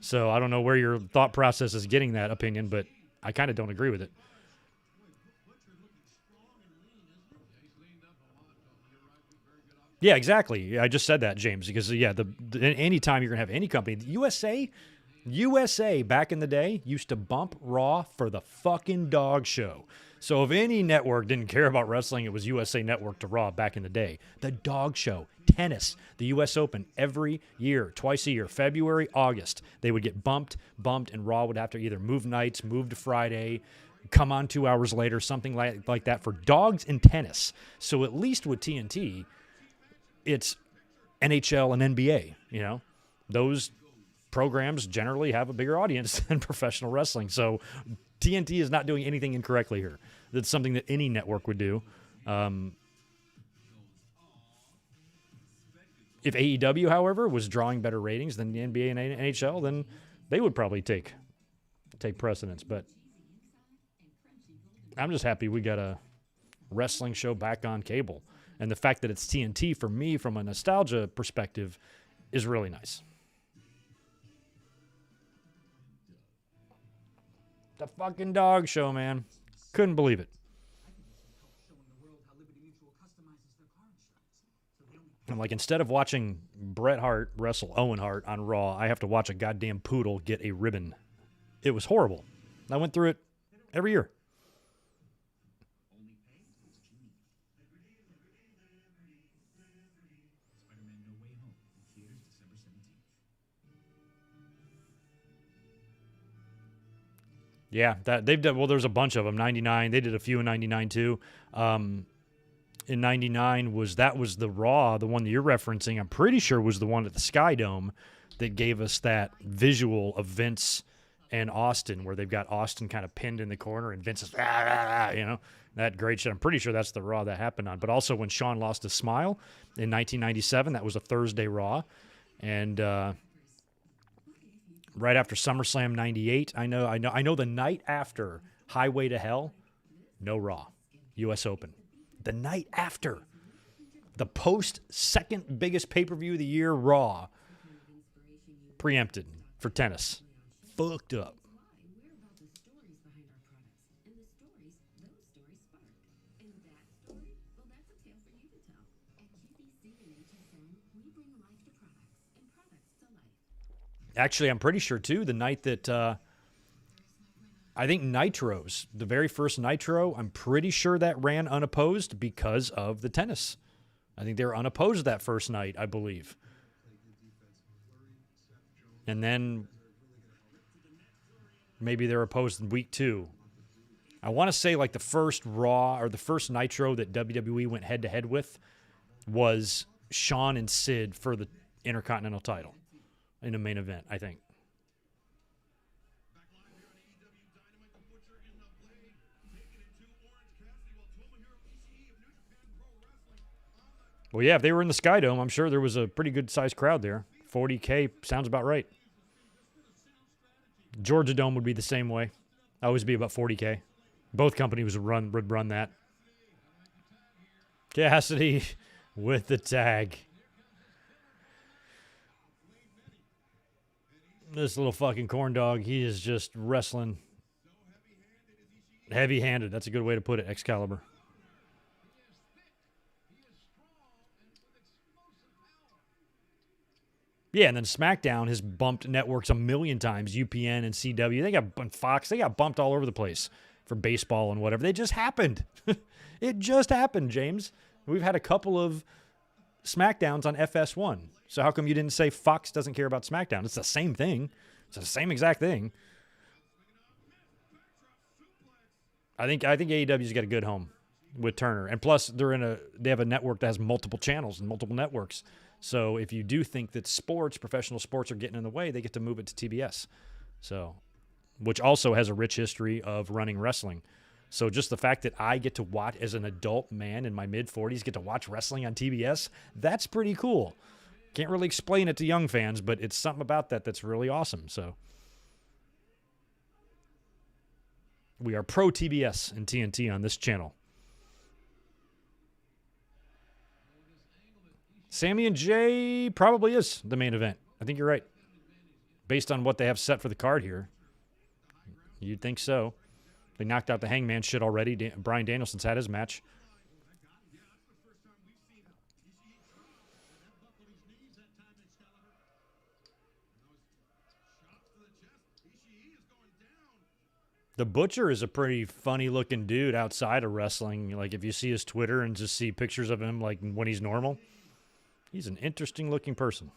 So I don't know where your thought process is getting that opinion, but I kind of don't agree with it. Yeah, exactly. I just said that, James, because anytime you're going to have any company, USA back in the day used to bump Raw for the fucking dog show. So if any network didn't care about wrestling, it was USA Network to Raw back in the day. The dog show, tennis, the U.S. Open every year, twice a year, February, August. They would get bumped, and Raw would have to either move nights, move to Friday, come on 2 hours later, something like that for dogs and tennis. So at least with TNT, it's NHL and NBA, Those programs generally have a bigger audience than professional wrestling. So TNT is not doing anything incorrectly here. That's something that any network would do. If AEW, however, was drawing better ratings than the NBA and NHL, then they would probably take precedence. But I'm just happy we got a wrestling show back on cable. And the fact that it's TNT, for me, from a nostalgia perspective, is really nice. The fucking dog show, man. Couldn't believe it. I'm like, instead of watching Bret Hart wrestle Owen Hart on Raw, I have to watch a goddamn poodle get a ribbon. It was horrible. I went through it every year. Yeah, that they've done. Well, there's a bunch of them. 99. They did a few in 99 too. In 99 was the Raw, the one that you're referencing. I'm pretty sure was the one at the Sky Dome that gave us that visual of Vince and Austin, where they've got Austin kind of pinned in the corner and Vince is, that great shit. I'm pretty sure that's the Raw that happened on. But also when Shawn lost his smile in 1997, that was a Thursday Raw. And right after SummerSlam 98, I know the night after Highway to Hell, no Raw, U.S. Open. The night after, the post-second biggest pay-per-view of the year, Raw, preempted for tennis. Fucked up. We're about the stories behind our products, and the stories those stories spark. And that story, well, that's a tale for you to tell. At QVC and HSN, we bring life to products and products to life. Actually, I'm pretty sure, too, the night that I think Nitro's, the very first Nitro, I'm pretty sure that ran unopposed because of the tennis. I think they were unopposed that first night, I believe. And then maybe they're opposed in week 2. I want to say like the first Raw or the first Nitro that WWE went head-to-head with was Shawn and Sid for the Intercontinental title in a main event, I think. Back live here on AEW Dynamite, the Butcher in the Blade, taking it to Orange Cassidy while Tomohiro Ishii of New Japan Pro Wrestling on the Well, yeah, if they were in the Sky Dome, I'm sure there was a pretty good-sized crowd there. 40K sounds about right. Georgia Dome would be the same way. Always be about 40K. Both companies would run that. Cassidy with the tag. This little fucking corn dog, he is just wrestling heavy-handed. That's a good way to put it, Excalibur. Yeah, and then SmackDown has bumped networks a million times. UPN and CW, they got Fox, they got bumped all over the place for baseball and whatever. They just happened. It just happened, James. We've had a couple of SmackDowns on FS1. So how come you didn't say Fox doesn't care about SmackDown? It's the same thing. It's the same exact thing. I think AEW's got a good home with Turner, and plus they have a network that has multiple channels and multiple networks. So if you do think that professional sports are getting in the way, they get to move it to TBS. So, which also has a rich history of running wrestling. So just the fact that I get to watch as an adult man in my mid-40s, get to watch wrestling on TBS, that's pretty cool. Can't really explain it to young fans, but it's something about that that's really awesome. So we are pro TBS and TNT on this channel. Sammy and Jay probably is the main event. I think you're right. Based on what they have set for the card here. You'd think so. They knocked out the Hangman shit already. Bryan Danielson's had his match. The Butcher is a pretty funny-looking dude outside of wrestling. Like, if you see his Twitter and just see pictures of him, like, when he's normal, he's an interesting-looking person.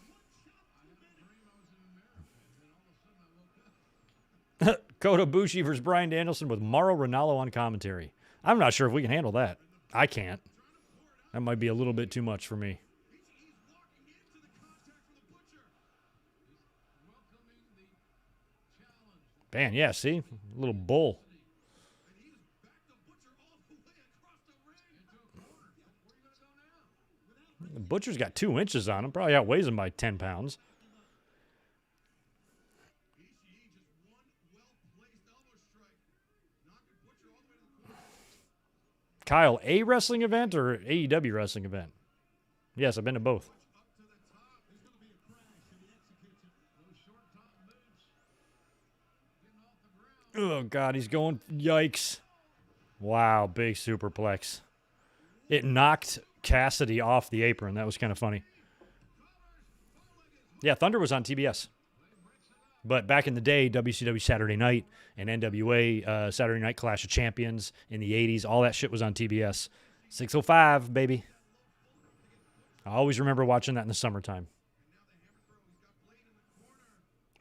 Kota Ibushi versus Bryan Danielson with Mauro Ranallo on commentary. I'm not sure if we can handle that. I can't. That might be a little bit too much for me. Man, yeah, see? A little bull. The Butcher's got 2 inches on him. Probably outweighs him by 10 pounds. Kyle, a wrestling event or AEW wrestling event? Yes, I've been to both. Oh, God, he's going. Yikes. Wow, big superplex. It knocked Cassidy off the apron. That was kind of funny. Yeah, Thunder was on TBS. But back in the day, WCW Saturday Night and NWA Saturday Night Clash of Champions in the 80s, all that shit was on TBS. 605, baby. I always remember watching that in the summertime.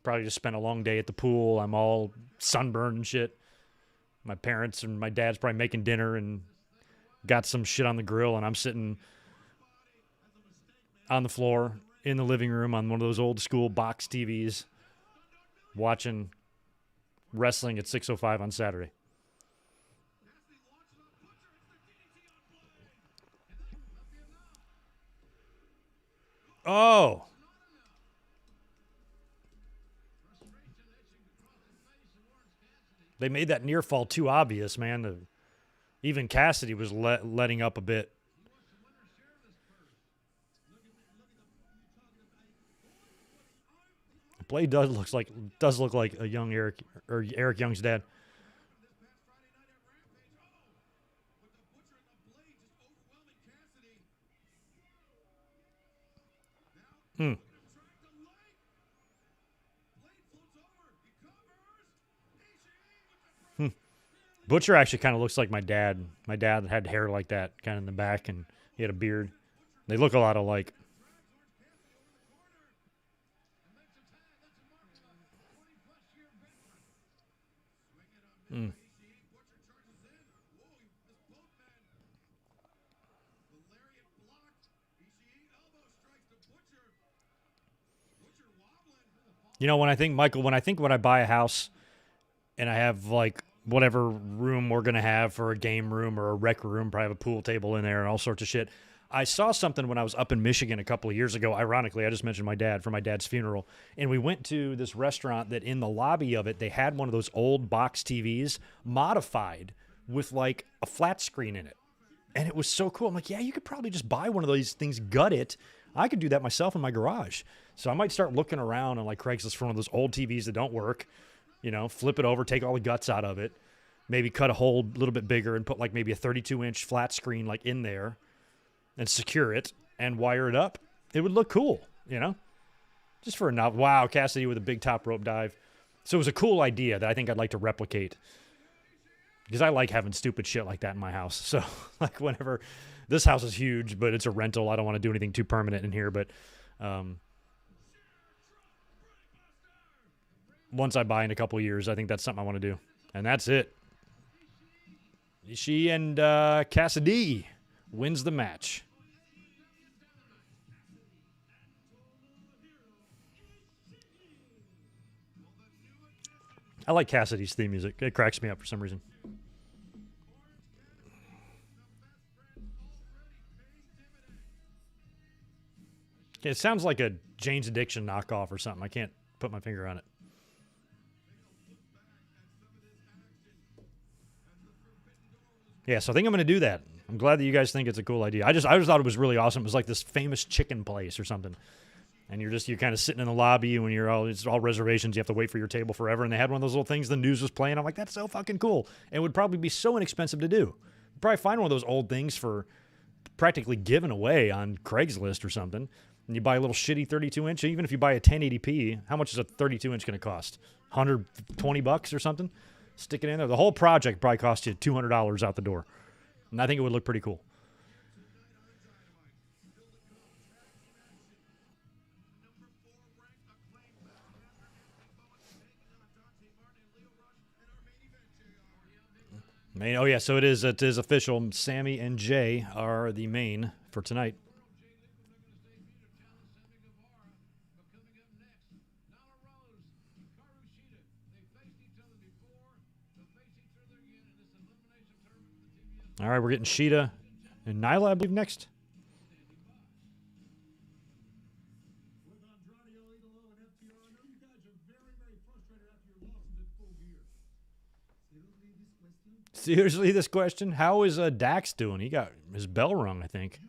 Probably just spent a long day at the pool. I'm all sunburned and shit. My parents and my dad's probably making dinner and got some shit on the grill, and I'm sitting on the floor in the living room on one of those old school box TVs watching wrestling at 6:05 on Saturday. Oh. They made that near fall too obvious, man. Even Cassidy was letting up a bit. The play does look like a young Eric Young's dad. Butcher actually kind of looks like my dad. My dad had hair like that, kind of in the back, and he had a beard. They look a lot alike. You know, when I buy a house and I have like whatever room we're going to have for a game room or a rec room, probably have a pool table in there and all sorts of shit. I saw something when I was up in Michigan a couple of years ago. Ironically, I just mentioned my dad for my dad's funeral. And we went to this restaurant that in the lobby of it, they had one of those old box TVs modified with like a flat screen in it. And it was so cool. I'm like, yeah, you could probably just buy one of these things, gut it. I could do that myself in my garage. So I might start looking around on like Craigslist for one of those old TVs that don't work. You know, flip it over, take all the guts out of it, maybe cut a hole a little bit bigger and put like maybe a 32-inch flat screen like in there and secure it and wire it up. It would look cool, you know, just for a novel. Wow, Cassidy with a big top rope dive. So it was a cool idea that I think I'd like to replicate because I like having stupid shit like that in my house. So like whenever this house is huge, but it's a rental, I don't want to do anything too permanent in here, but once I buy in a couple of years, I think that's something I want to do. And that's it. Ishii and Cassidy wins the match. I like Cassidy's theme music. It cracks me up for some reason. It sounds like a Jane's Addiction knockoff or something. I can't put my finger on it. Yeah, so I think I'm going to do that. I'm glad that you guys think it's a cool idea. I just thought it was really awesome. It was like this famous chicken place or something. And you're kind of sitting in the lobby when it's all reservations. You have to wait for your table forever. And they had one of those little things. The news was playing. I'm like, that's so fucking cool. And it would probably be so inexpensive to do. You'd probably find one of those old things for practically given away on Craigslist or something. And you buy a little shitty 32-inch. Even if you buy a 1080p, how much is a 32-inch going to cost? $120 or something? Stick it in there. The whole project probably cost you $200 out the door. And I think it would look pretty cool. Oh yeah, so it is official. Sammy and Jay are the main for tonight. All right, we're getting Sheeta and Nyla, I believe, next. With Andrade, Idolo, and FTR, I know you guys are very, very frustrated after your losses at Full Gear. Seriously, this question? How is Dax doing? He got his bell rung, I think.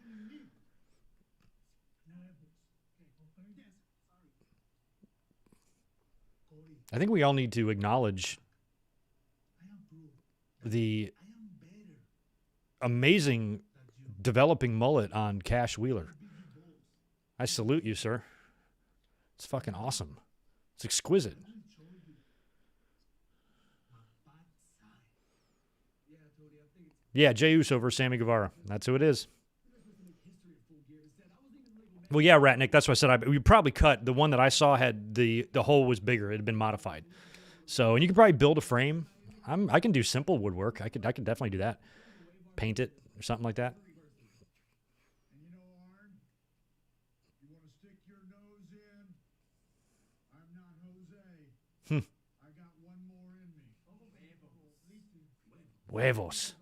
I think we all need to acknowledge the amazing developing mullet on Cash Wheeler. I salute you, sir. It's fucking awesome. It's exquisite. Yeah, Jey Uso versus Sammy Guevara. That's who it is. Well, yeah, Ratnick, that's what I said. We probably cut. The one that I saw had the hole was bigger. It had been modified. So, and you could probably build a frame. I can do simple woodwork. I could definitely do that. Paint it or something like that. And you know, Arn, you want to stick your nose in? I'm not Jose. I got one more in me. Huevos.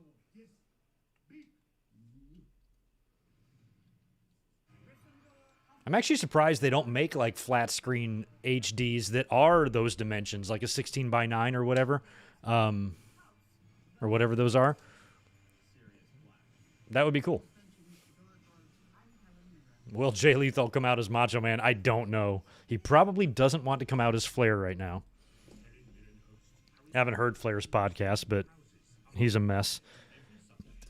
I'm actually surprised they don't make like flat screen HDs that are those dimensions, like a 16:9 or whatever, or whatever those are. That would be cool. Will Jay Lethal come out as Macho Man? I don't know. He probably doesn't want to come out as Flair right now. I haven't heard Flair's podcast, but he's a mess.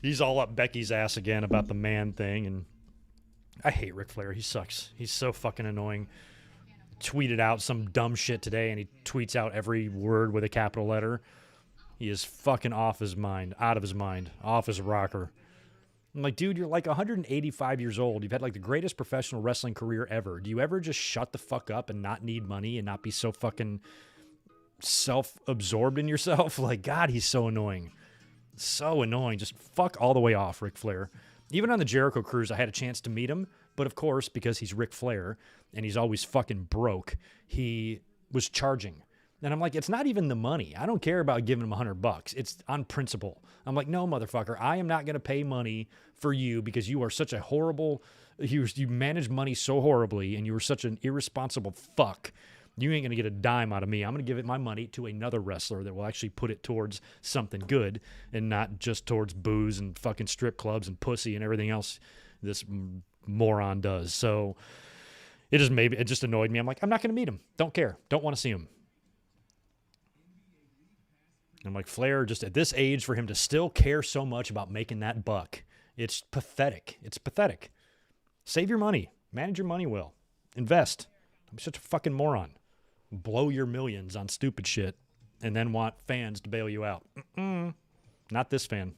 He's all up Becky's ass again about the man thing, and I hate Ric Flair. He sucks. He's so fucking annoying. Tweeted out some dumb shit today, and he tweets out every word with a capital letter. He is fucking off his mind, out of his mind, off his rocker. I'm like, dude, you're like 185 years old. You've had like the greatest professional wrestling career ever. Do you ever just shut the fuck up and not need money and not be so fucking self-absorbed in yourself? Like, God, he's so annoying. So annoying. Just fuck all the way off, Ric Flair. Even on the Jericho Cruise, I had a chance to meet him. But of course, because he's Ric Flair and he's always fucking broke, he was charging. And I'm like, it's not even the money. I don't care about giving him $100. It's on principle. I'm like, no, motherfucker, I am not going to pay money for you because you are such a horrible, you manage money so horribly and you are such an irresponsible fuck. You ain't going to get a dime out of me. I'm going to give it my money to another wrestler that will actually put it towards something good and not just towards booze and fucking strip clubs and pussy and everything else this moron does. So it just annoyed me. I'm like, I'm not going to meet him. Don't care. Don't want to see him. I'm like, Flair, just at this age, for him to still care so much about making that buck, it's pathetic. It's pathetic. Save your money. Manage your money well. Invest. I'm such a fucking moron. Blow your millions on stupid shit and then want fans to bail you out. Not this fan.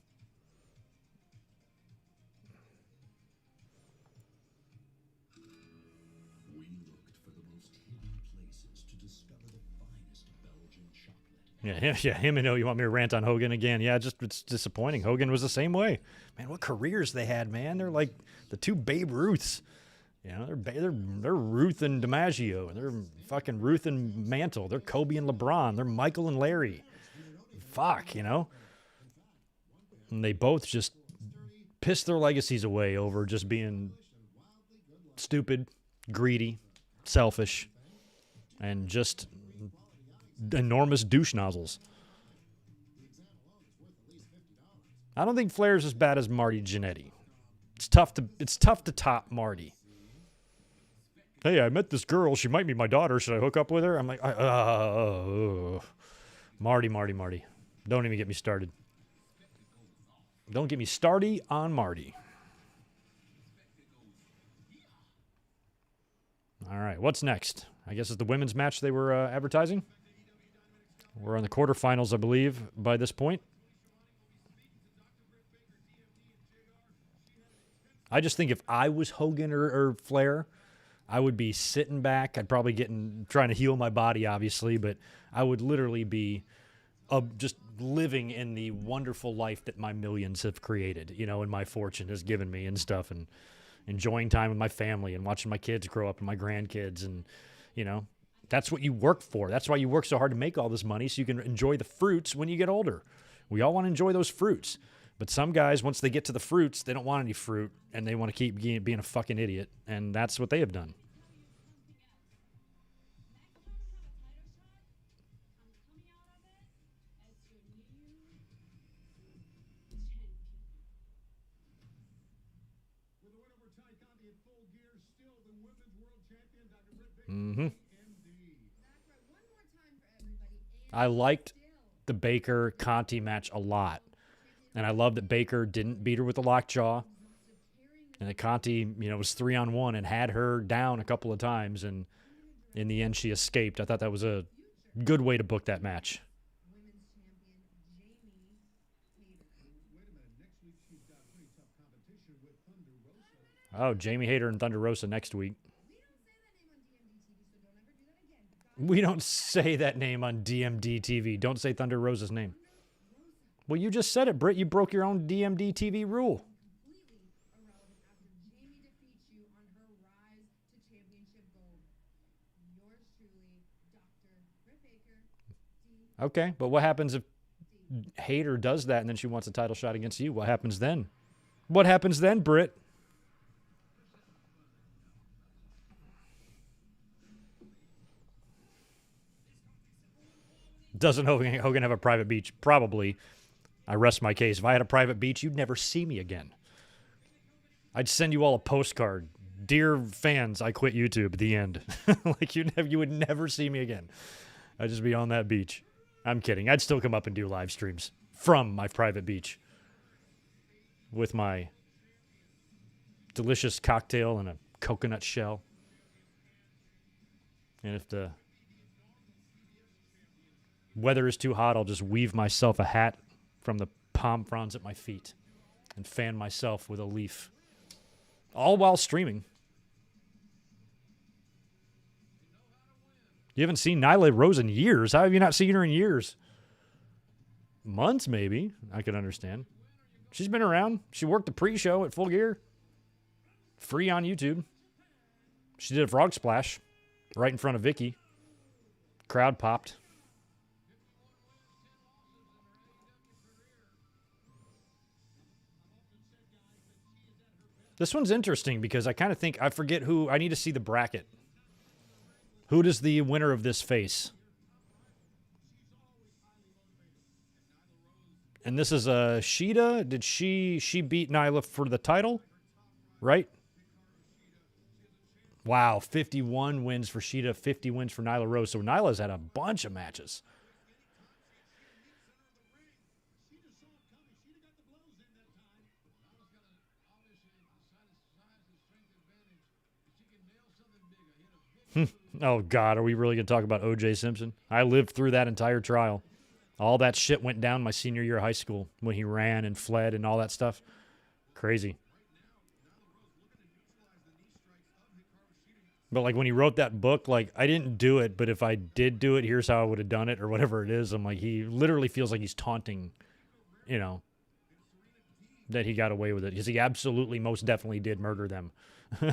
We looked for the most hidden places to discover the finest Belgian chocolate. Yeah, him and you want me to rant on Hogan again? Yeah, it's disappointing. Hogan was the same way. Man, what careers they had, man. They're like the two Babe Ruths. You know, they're Ruth and DiMaggio. They're fucking Ruth and Mantle. They're Kobe and LeBron. They're Michael and Larry. Fuck, you know? And they both just pissed their legacies away over just being stupid, greedy, selfish, and just enormous douche nozzles. I don't think Flair's as bad as Marty Jannetty. It's tough to top Marty. Hey, I met this girl. She might be my daughter. Should I hook up with her? I'm like, Marty. Don't even get me started. Don't get me started on Marty. All right, what's next? I guess it's the women's match they were advertising. We're on the quarterfinals, I believe, by this point. I just think if I was Hogan or Flair, I would be sitting back. I'd probably trying to heal my body, obviously, but I would literally be just living in the wonderful life that my millions have created, you know, and my fortune has given me and stuff, and enjoying time with my family and watching my kids grow up and my grandkids. And, you know, that's what you work for. That's why you work so hard to make all this money, so you can enjoy the fruits when you get older. We all want to enjoy those fruits. But some guys, once they get to the fruits, they don't want any fruit, and they want to keep being a fucking idiot, and that's what they have done. With the win over Ty Conti in full gear, still the women's world champion, Dr. Britt Baker, Mm-hmm. MD. I liked the Baker-Conti match a lot. And I love that Baker didn't beat her with the lockjaw. And that Conti, you know, was 3-on-1 and had her down a couple of times. And in the end, she escaped. I thought that was a good way to book that match. Wait a minute, next week she's got pretty tough competition with Thunder Rosa. Oh, Jamie Hayter and Thunder Rosa next week. We don't say that name on DMD TV. Don't say Thunder Rosa's name. Well, you just said it, Britt. You broke your own DMD TV rule. Completely irrelevant after Jamie defeats you on her rise to championship gold. Yours truly, Dr. Britt Baker, D. Okay, but what happens if Hayter does that and then she wants a title shot against you? What happens then? What happens then, Britt? Doesn't Hogan have a private beach? Probably. I rest my case. If I had a private beach, you'd never see me again. I'd send you all a postcard. Dear fans, I quit YouTube. The end. Like you would never see me again. I'd just be on that beach. I'm kidding. I'd still come up and do live streams from my private beach with my delicious cocktail and a coconut shell. And if the weather is too hot, I'll just weave myself a hat from the palm fronds at my feet and fan myself with a leaf. All while streaming. You haven't seen Nyla Rose in years. How have you not seen her in years? Months, maybe. I could understand. She's been around. She worked the pre-show at Full Gear. Free on YouTube. She did a frog splash right in front of Vicky. Crowd popped. This one's interesting because I kind of think, I forget who, I need to see the bracket. Who does the winner of this face? And this is Shida. Did she beat Nyla for the title? Right? Wow, 51 wins for Shida, 50 wins for Nyla Rose. So Nyla's had a bunch of matches. Oh, God, are we really going to talk about O.J. Simpson? I lived through that entire trial. All that shit went down my senior year of high school when he ran and fled and all that stuff. Crazy. But, like, when he wrote that book, like, I didn't do it, but if I did do it, here's how I would have done it or whatever it is. I'm like, he literally feels like he's taunting, you know, that he got away with it. Because he absolutely, most definitely did murder them.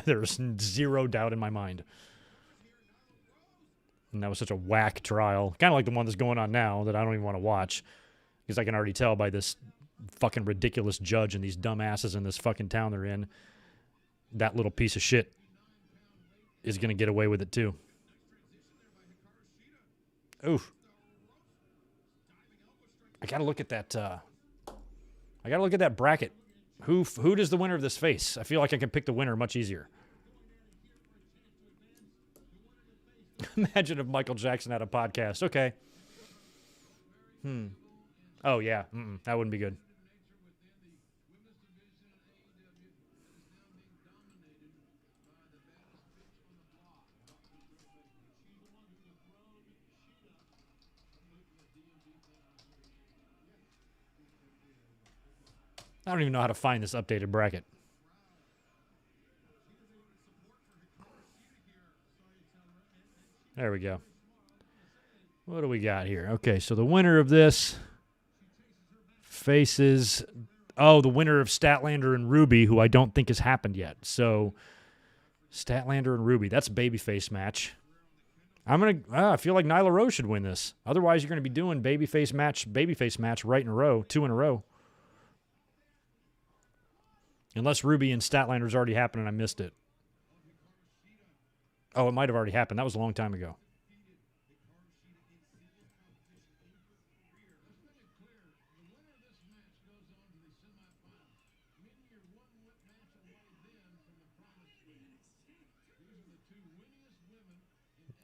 There's zero doubt in my mind. And that was such a whack trial. Kind of like the one that's going on now that I don't even want to watch. Because I can already tell by this fucking ridiculous judge and these dumbasses in this fucking town they're in. That little piece of shit is going to get away with it too. Oof. I got to look at that. I got to look at that bracket. Who does the winner of this face? I feel like I can pick the winner much easier. Imagine if Michael Jackson had a podcast. Okay. Oh, yeah. That wouldn't be good. I don't even know how to find this updated bracket. There we go. What do we got here? Okay, so the winner of this faces, the winner of Statlander and Ruby, who I don't think has happened yet. So Statlander and Ruby, that's a babyface match. I feel like Nyla Rose should win this. Otherwise, you're going to be doing babyface match right in a row, 2 in a row. Unless Ruby and Statlander's already happened and I missed it. Oh, it might have already happened. That was a long time ago.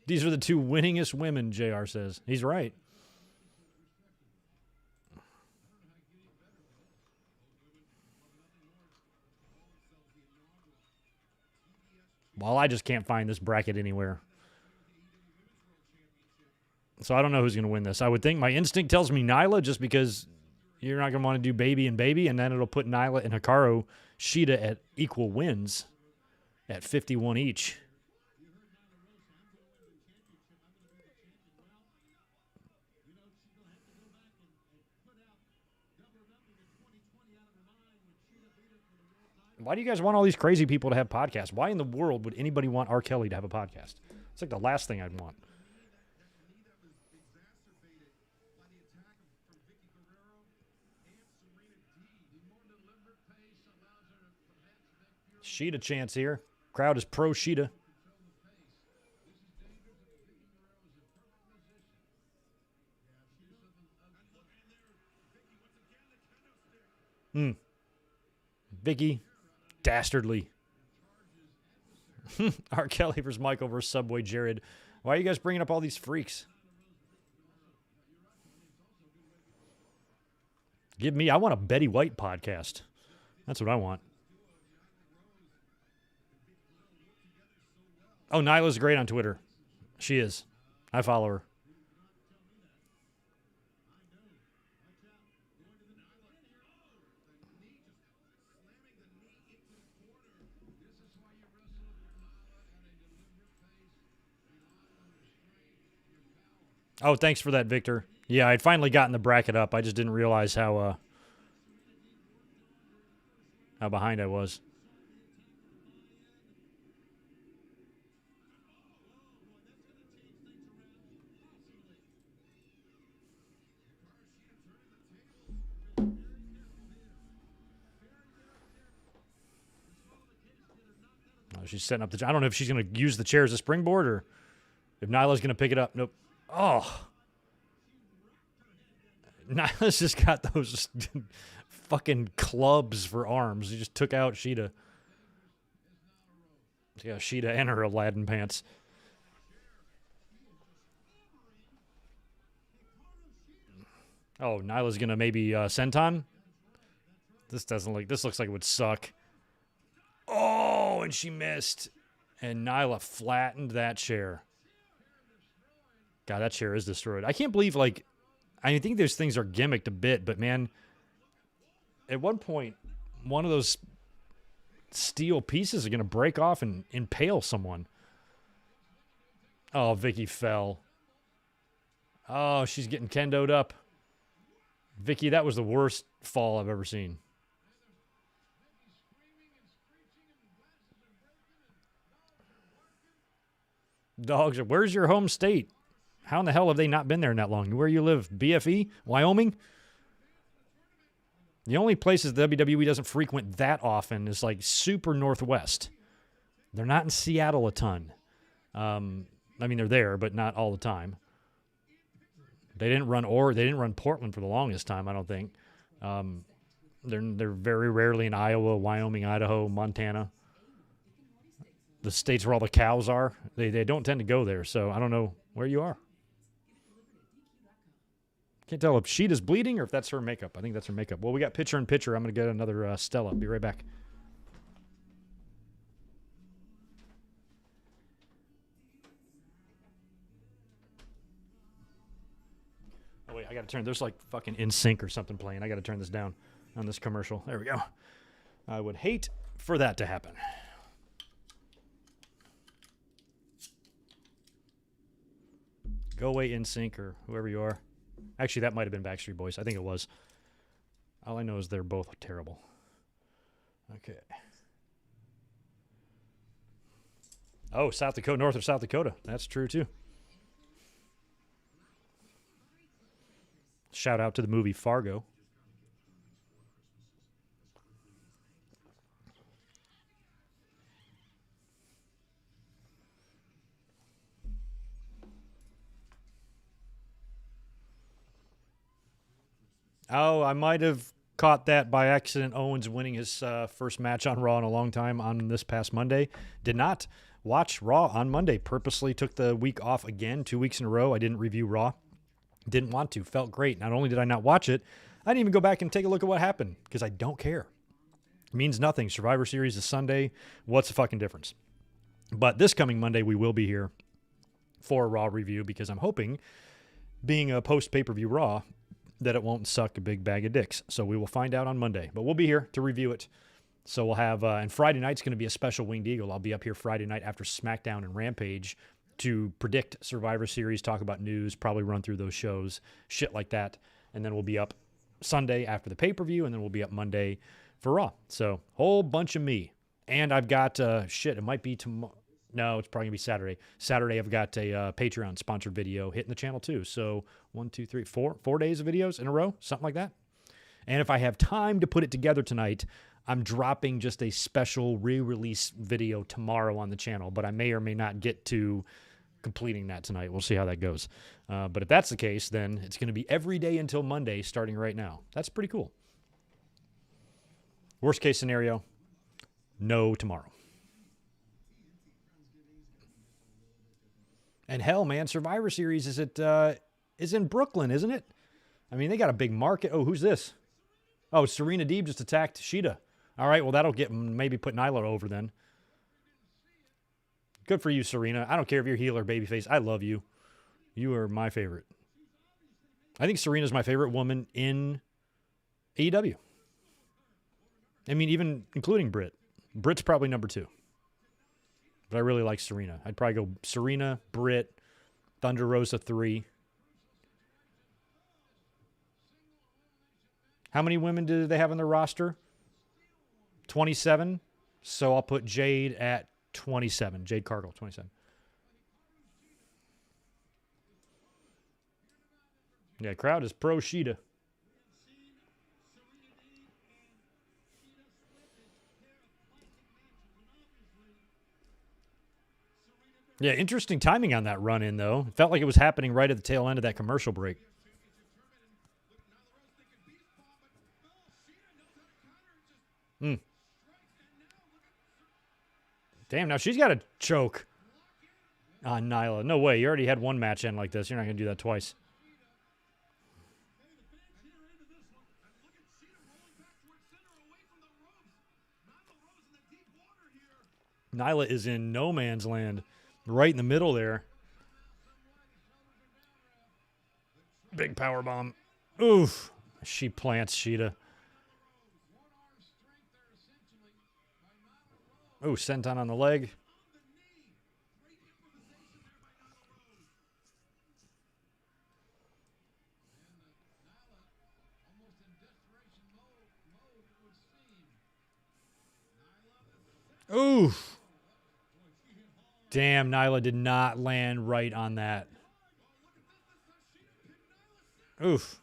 These are the two winningest women, JR says. He's right. Well, I just can't find this bracket anywhere. So I don't know who's going to win this. I would think my instinct tells me Nyla just because you're not going to want to do baby and baby, and then it'll put Nyla and Hikaru Shida at equal wins at 51 each. Why do you guys want all these crazy people to have podcasts? Why in the world would anybody want R. Kelly to have a podcast? It's like the last thing I'd want. Sheeta chants here. Crowd is pro Sheeta. Vicky, dastardly. R. Kelly versus Michael versus Subway Jared. Why are you guys bringing up all these freaks? I want a Betty White podcast. That's what I want. Oh, Nyla's great on Twitter. She is. I follow her. Oh, thanks for that, Victor. Yeah, I'd finally gotten the bracket up. I just didn't realize how behind I was. Oh, she's setting up I don't know if she's going to use the chair as a springboard or if Nyla's going to pick it up. Nope. Oh. Nyla's just got those fucking clubs for arms. He just took out Sheeta. Yeah, Sheeta and her Aladdin pants. Oh, Nyla's going to maybe senton? This looks like it would suck. Oh, and she missed. And Nyla flattened that chair. God, that chair is destroyed. I can't believe, I think those things are gimmicked a bit, but man, at one point, one of those steel pieces are going to break off and impale someone. Oh, Vicky fell. Oh, she's getting kendoed up. Vicky, that was the worst fall I've ever seen. Dogs, where's your home state? How in the hell have they not been there in that long? Where you live? BFE? Wyoming? The only places the WWE doesn't frequent that often is super northwest. They're not in Seattle a ton. They're there, but not all the time. They didn't run Portland for the longest time, I don't think. They're very rarely in Iowa, Wyoming, Idaho, Montana. The states where all the cows are. They don't tend to go there, so I don't know where you are. Can't tell if Sheeta's bleeding or if that's her makeup. I think that's her makeup. Well, we got picture in picture. I'm going to get another Stella. Be right back. Oh, wait. I got to turn. There's fucking In Sync or something playing. I got to turn this down on this commercial. There we go. I would hate for that to happen. Go away, In Sync, or whoever you are. Actually, that might have been Backstreet Boys. I think it was. All I know is they're both terrible. Okay. Oh, South Dakota, north of South Dakota. That's true, too. Shout out to the movie Fargo. Oh, I might have caught that by accident. Owens winning his first match on Raw in a long time on this past Monday. Did not watch Raw on Monday. Purposely took the week off again, 2 weeks in a row. I didn't review Raw. Didn't want to. Felt great. Not only did I not watch it, I didn't even go back and take a look at what happened because I don't care. It means nothing. Survivor Series is Sunday. What's the fucking difference? But this coming Monday, we will be here for a Raw review because I'm hoping, being a post-pay-per-view Raw, that it won't suck a big bag of dicks. So we will find out on Monday. But we'll be here to review it. So we'll have, and Friday night's going to be a special Winged Eagle. I'll be up here Friday night after SmackDown and Rampage to predict Survivor Series, talk about news, probably run through those shows, shit like that. And then we'll be up Sunday after the pay-per-view, and then we'll be up Monday for Raw. So, whole bunch of me. And I've got, it might be tomorrow. No, it's probably going to be Saturday. Saturday, I've got a Patreon sponsored video hitting the channel too. So 1, 2, 3, 4 days of videos in a row, something like that. And if I have time to put it together tonight, I'm dropping just a special re-release video tomorrow on the channel, but I may or may not get to completing that tonight. We'll see how that goes. But if that's the case, then it's going to be every day until Monday starting right now. That's pretty cool. Worst case scenario, no tomorrow. And hell, man, Survivor Series is in Brooklyn, isn't it? I mean, they got a big market. Oh, who's this? Oh, Serena Deeb just attacked Sheeta. All right, well, that'll get maybe put Nyla over then. Good for you, Serena. I don't care if you're heel or babyface. I love you. You are my favorite. I think Serena's my favorite woman in AEW. I mean, even including Britt. Britt's probably number 2. But I really like Serena. I'd probably go Serena, Britt, Thunder Rosa 3. How many women do they have on their roster? 27. So I'll put Jade at 27. Jade Cargill, 27. Yeah, crowd is pro Sheeta. Yeah, interesting timing on that run in, though. It felt like it was happening right at the tail end of that commercial break. Damn, now she's got a choke on Nyla. No way. You already had one match end like this. You're not going to do that twice. Nyla is in no man's land. Right in the middle there. Big power bomb. Oof. She plants Sheeta. Oh, senton on the leg. Oof. Damn, Nyla did not land right on that. Oof.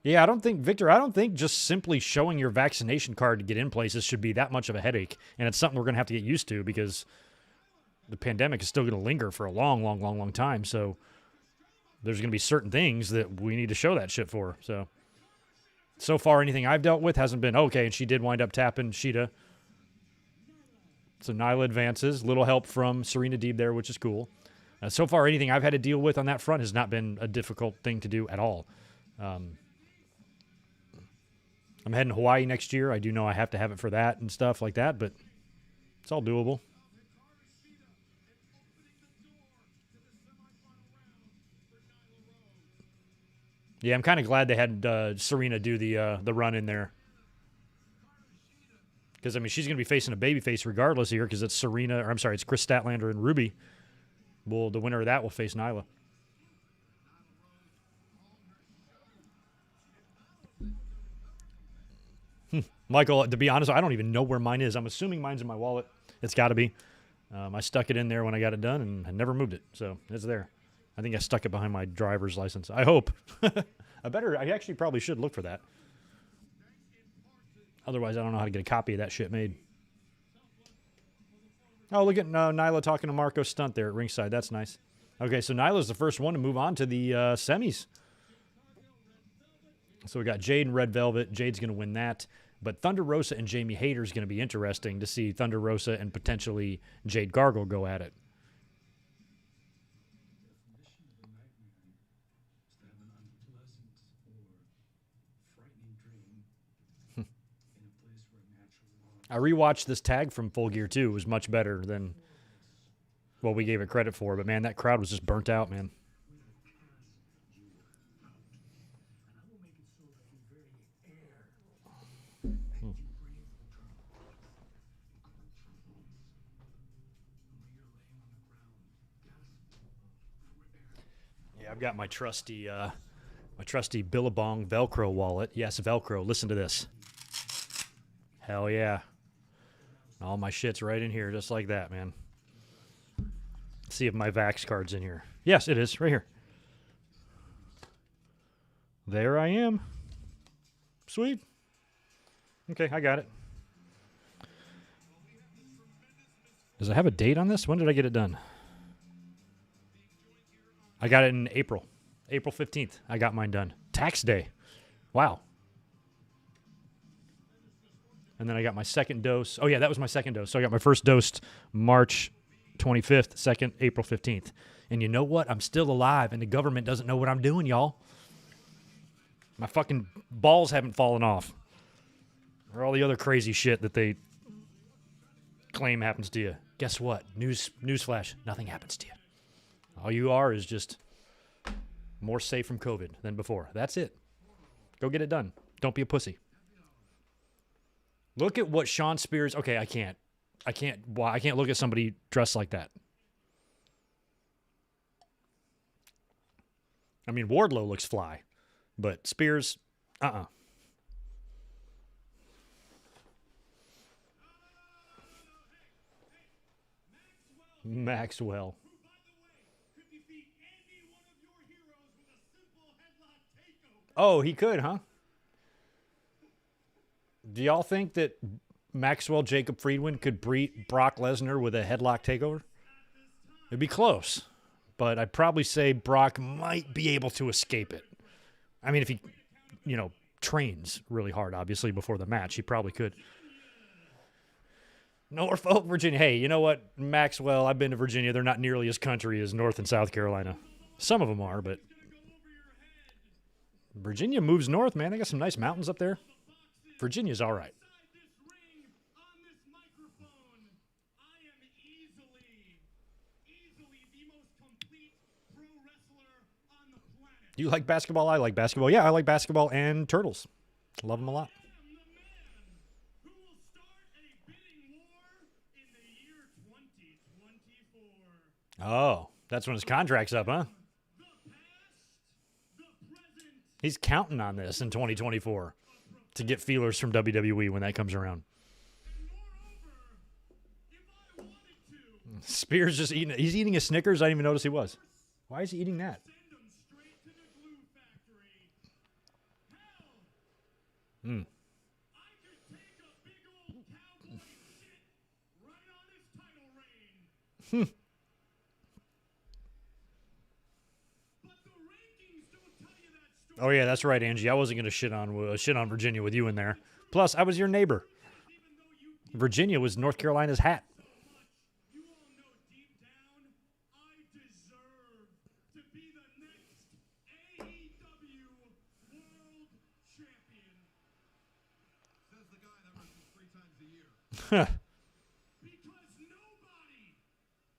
Yeah, I don't think just simply showing your vaccination card to get in places should be that much of a headache. And it's something we're going to have to get used to because the pandemic is still going to linger for a long, long, long, long time. So there's going to be certain things that we need to show that shit for. So far, anything I've dealt with hasn't been, okay, and she did wind up tapping Sheeta. So Nyla advances. Little help from Serena Deeb there, which is cool. So far, anything I've had to deal with on that front has not been a difficult thing to do at all. I'm heading to Hawaii next year. I do know I have to have it for that and stuff like that, but it's all doable. Yeah, I'm kind of glad they had Serena do the run in there. Because, I mean, she's going to be facing a babyface regardless here because it's it's Chris Statlander and Ruby. Well, the winner of that will face Nyla. Michael, to be honest, I don't even know where mine is. I'm assuming mine's in my wallet. It's got to be. I stuck it in there when I got it done, and I never moved it. So it's there. I think I stuck it behind my driver's license. I hope. I actually probably should look for that. Otherwise, I don't know how to get a copy of that shit made. Oh, look at Nyla talking to Marco Stunt there at ringside. That's nice. Okay, so Nyla's the first one to move on to the semis. So we got Jade and Red Velvet. Jade's going to win that. But Thunder Rosa and Jamie Hayter is going to be interesting to see Thunder Rosa and potentially Jade Gargle go at it. I rewatched this tag from Full Gear 2. It was much better than what we gave it credit for. But, man, that crowd was just burnt out, man. Yeah, I've got my trusty My trusty Billabong Velcro wallet. Yes, Velcro. Listen to this. Hell yeah. All my shit's right in here, just like that, man. Let's see if my Vax card's in here. Yes, it is. Right here. There I am. Sweet. Okay, I got it. Does it have a date on this? When did I get it done? I got it in April. April 15th. I got mine done. Tax day. Wow. And then I got my second dose. Oh, yeah, that was my second dose. So I got my first dose March 25th, second April 15th. And you know what? I'm still alive, and the government doesn't know what I'm doing, y'all. My fucking balls haven't fallen off. Or all the other crazy shit that they claim happens to you. Guess what? Newsflash, nothing happens to you. All you are is just more safe from COVID than before. That's it. Go get it done. Don't be a pussy. Look at what Sean Spears... Okay, I can't. Well, I can't look at somebody dressed like that. I mean, Wardlow looks fly. But Spears, Maxwell. Oh, he could, huh? Do y'all think that Maxwell Jacob Friedman could beat Brock Lesnar with a headlock takeover? It'd be close, but I'd probably say Brock might be able to escape it. I mean, if he, trains really hard, obviously, before the match, he probably could. Norfolk, Virginia. Hey, you know what, Maxwell, I've been to Virginia. They're not nearly as country as North and South Carolina. Some of them are, but Virginia moves north, man. They got some nice mountains up there. Virginia's all right. Do you like basketball? I like basketball. Yeah, I like basketball and turtles. Love them a lot. Oh, that's when his contract's up, huh? He's counting on this in 2024 to get feelers from WWE when that comes around. Spears just eating. He's eating a Snickers. I didn't even notice he was. Why is he eating that? Oh yeah, that's right, Angie. I wasn't gonna shit on Virginia with you in there. Plus, I was your neighbor. Virginia was North Carolina's hat. Because nobody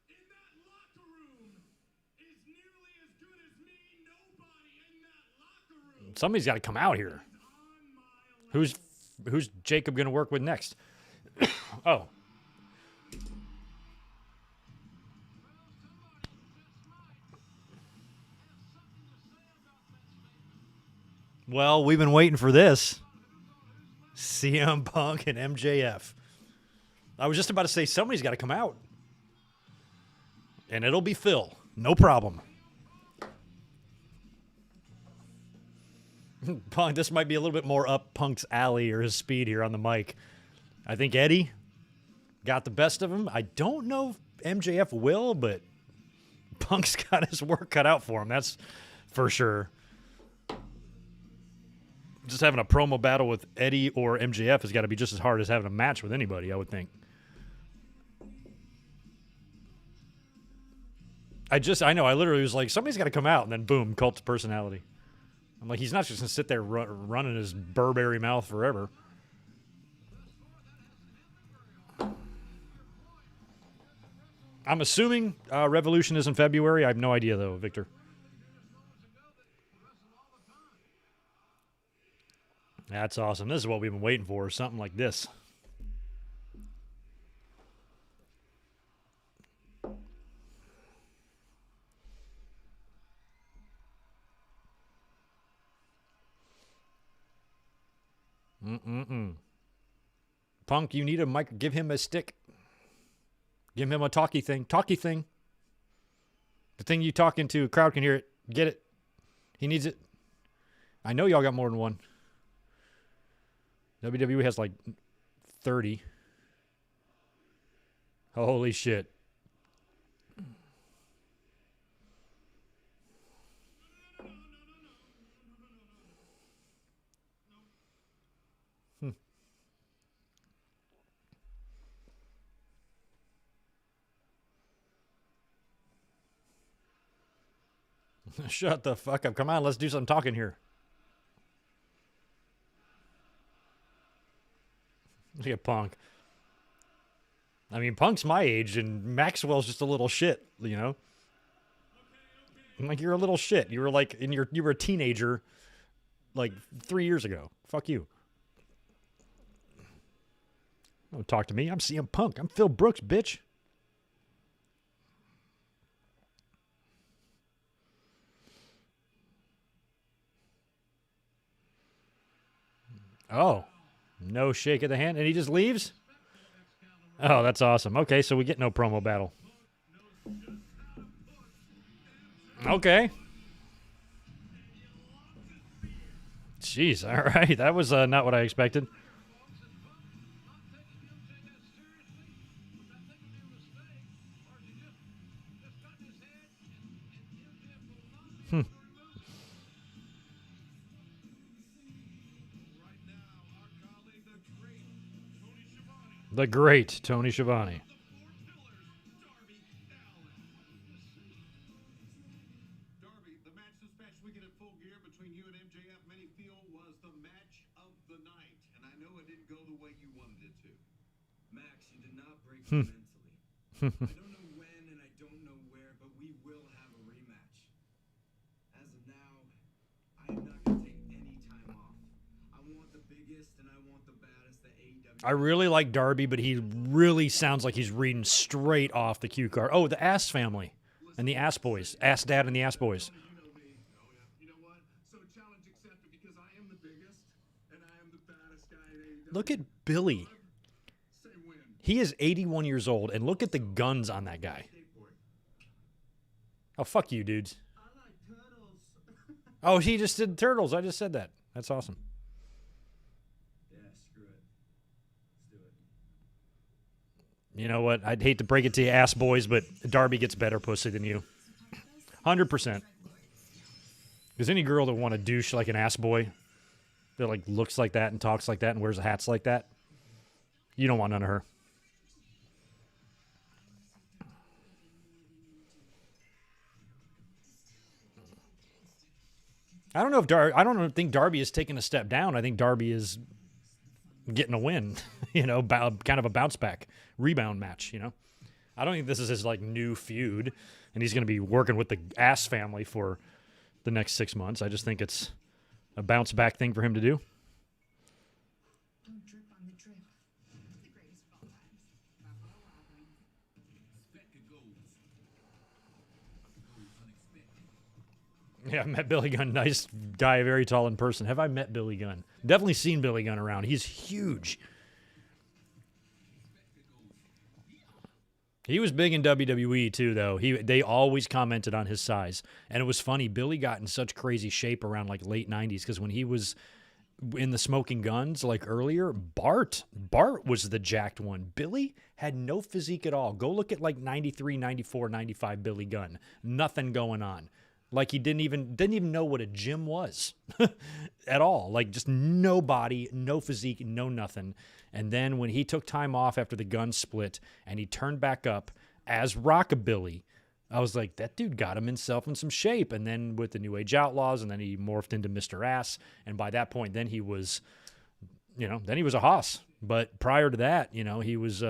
in that locker room is nearly as good as me. Nobody in that locker room. Somebody's got to come out here. Who's Jacob going to work with next? Oh. Well, we've been waiting for this. CM Punk and MJF. I was just about to say somebody's got to come out. And it'll be Phil. No problem. Punk, this might be a little bit more up Punk's alley or his speed here on the mic. I think Eddie got the best of him. I don't know if MJF will, but Punk's got his work cut out for him. That's for sure. Just having a promo battle with Eddie or MJF has got to be just as hard as having a match with anybody, I would think. I know, I literally was like, somebody's got to come out, and then boom, cult of personality. I'm like, he's not just going to sit there running his Burberry mouth forever. I'm assuming Revolution is in February. I have no idea, though, Victor. That's awesome. This is what we've been waiting for, something like this. Punk, you need a mic. Give him a stick. Give him a talkie thing. Talkie thing. The thing you talk into, a crowd can hear it. Get it. He needs it. I know y'all got more than one. WWE has like 30. Holy shit. Shut the fuck up. Come on, let's do some talking here. Look at Punk. I mean, Punk's my age, and Maxwell's just a little shit, you know? I'm like, you're a little shit. You were like, you were a teenager like 3 years ago. Fuck you. Don't talk to me. I'm CM Punk. I'm Phil Brooks, bitch. Oh, no shake of the hand. And he just leaves? Oh, that's awesome. Okay, so we get no promo battle. Okay. Jeez, all right. That was not what I expected. The great Tony Schiavone. Darby, the match this past weekend at Full Gear between you and MJF, many feel was the match of the night. And I know it didn't go the way you wanted it to. Max, you did not break me mentally. I don't know when and I don't know where, but we will have a rematch. As of now, I am not going to take any time off. I want the biggest and I want the baddest that AEW. I really like Darby, but he really sounds like he's reading straight off the cue card. Oh, the Ass family and the Ass Boys. Ass Dad and the Ass Boys. You know me. Oh, yeah. You know what? So challenge accepted because I am the biggest and I am the baddest guy in AEW. Look at Billy. Say when. He is 81 years old, and look at the guns on that guy. Oh, fuck you, dudes. I like turtles. Oh, he just did Turtles. I just said that. That's awesome. Yeah, screw it. Let's do it. You know what? I'd hate to break it to you, Ass Boys, but Darby gets better pussy than you. 100%. There's any girl that want to douche like an ass boy that like looks like that and talks like that and wears hats like that, you don't want none of her. I don't know if I don't think Darby is taking a step down. I think Darby is getting a win, you know, kind of a bounce back rebound match, you know. I don't think this is his like new feud and he's going to be working with the Ass family for the next 6 months. I just think it's a bounce back thing for him to do. Don't drip on the drip. The greatest of all times. Buffalo Wild Wings. Yeah, I met Billy Gunn. Nice guy, very tall in person. Have I met Billy Gunn? Definitely seen Billy Gunn around. He's huge. He was big in WWE too, though. They always commented on his size. And it was funny, Billy got in such crazy shape around like late 90s because when he was in the Smoking Guns like earlier, Bart was the jacked one. Billy had no physique at all. Go look at like 93, 94, 95 Billy Gunn. Nothing going on. Like he didn't even know what a gym was at all. Like just no body, no physique, no nothing. And then when he took time off after the gun split and he turned back up as Rockabilly, I was like, that dude got himself in some shape. And then with the New Age Outlaws, and then he morphed into Mr. Ass. And by that point, then he was, then he was a hoss. But prior to that, he was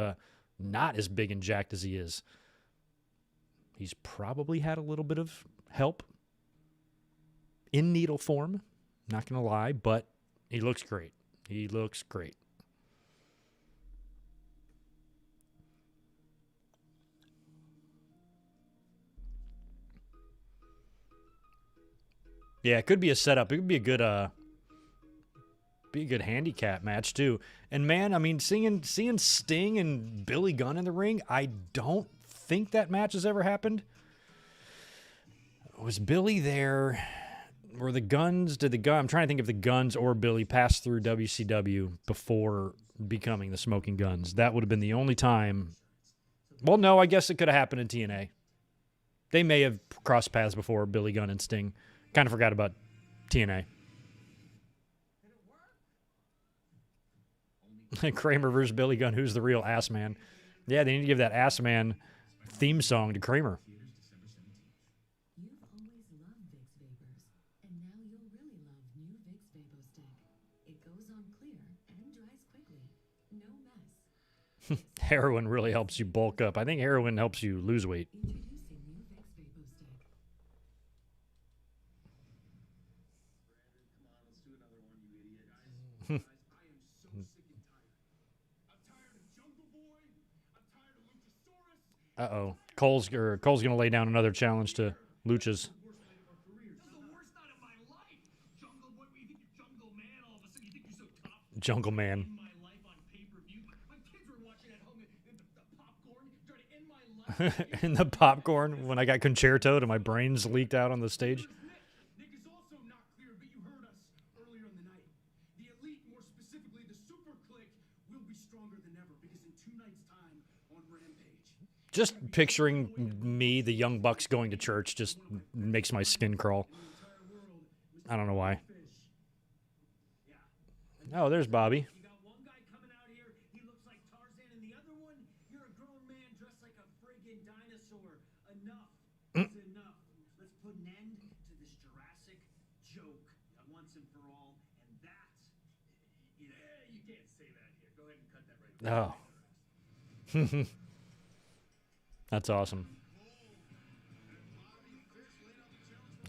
not as big and jacked as he is. He's probably had a little bit of help in needle form, not going to lie, but he looks great. He looks great. Yeah, it could be a setup. It could be a be a good handicap match too. And man, I mean, seeing Sting and Billy Gunn in the ring, I don't think that match has ever happened. Was Billy there? Were the Guns? I'm trying to think if the Guns or Billy passed through WCW before becoming the Smoking Guns. That would have been the only time. Well, no, I guess it could have happened in TNA. They may have crossed paths before, Billy Gunn and Sting. Kind of forgot about TNA. Kramer versus Billy Gunn. Who's the real ass man? Yeah, they need to give that ass man theme song to Kramer. You've always loved Vicks Vapors, and now you'll really love new Vicks VapoStick. It goes on clear and dries quickly. No mess. Heroin really helps you bulk up. I think heroin helps you lose weight. Introducing new Vicks VapoStick. Come on, let's do another one, you idiot. Guys, I am so sick and tired. I'm tired of Jungle Boy. I'm tired of Luchasaurus. Cole's gonna lay down another challenge to Luchas. This is the worst night of my life. Jungle Boy, what do you think you're Jungle Man? All of a sudden you think you're so tough. Jungle Man. In my life on pay-per-view. My kids were watching at home in the popcorn, trying to end my life. In the popcorn when I got concertoed and my brains leaked out on the stage. Nick is also not clear, but you heard us earlier in the night. The elite, more specifically the super clique, will be stronger than ever because in 2 nights' time on Rampage. Just picturing me, the Young Bucks, going to church just makes my skin crawl. I don't know why. Oh, there's Bobby. You got one guy coming out here, he looks like Tarzan, and the other one, you're a grown man dressed like a friggin' dinosaur. Enough is enough. Let's put an end to this Jurassic joke once and for all, and that, you can't say that here. Go ahead and cut that right Oh. That's awesome.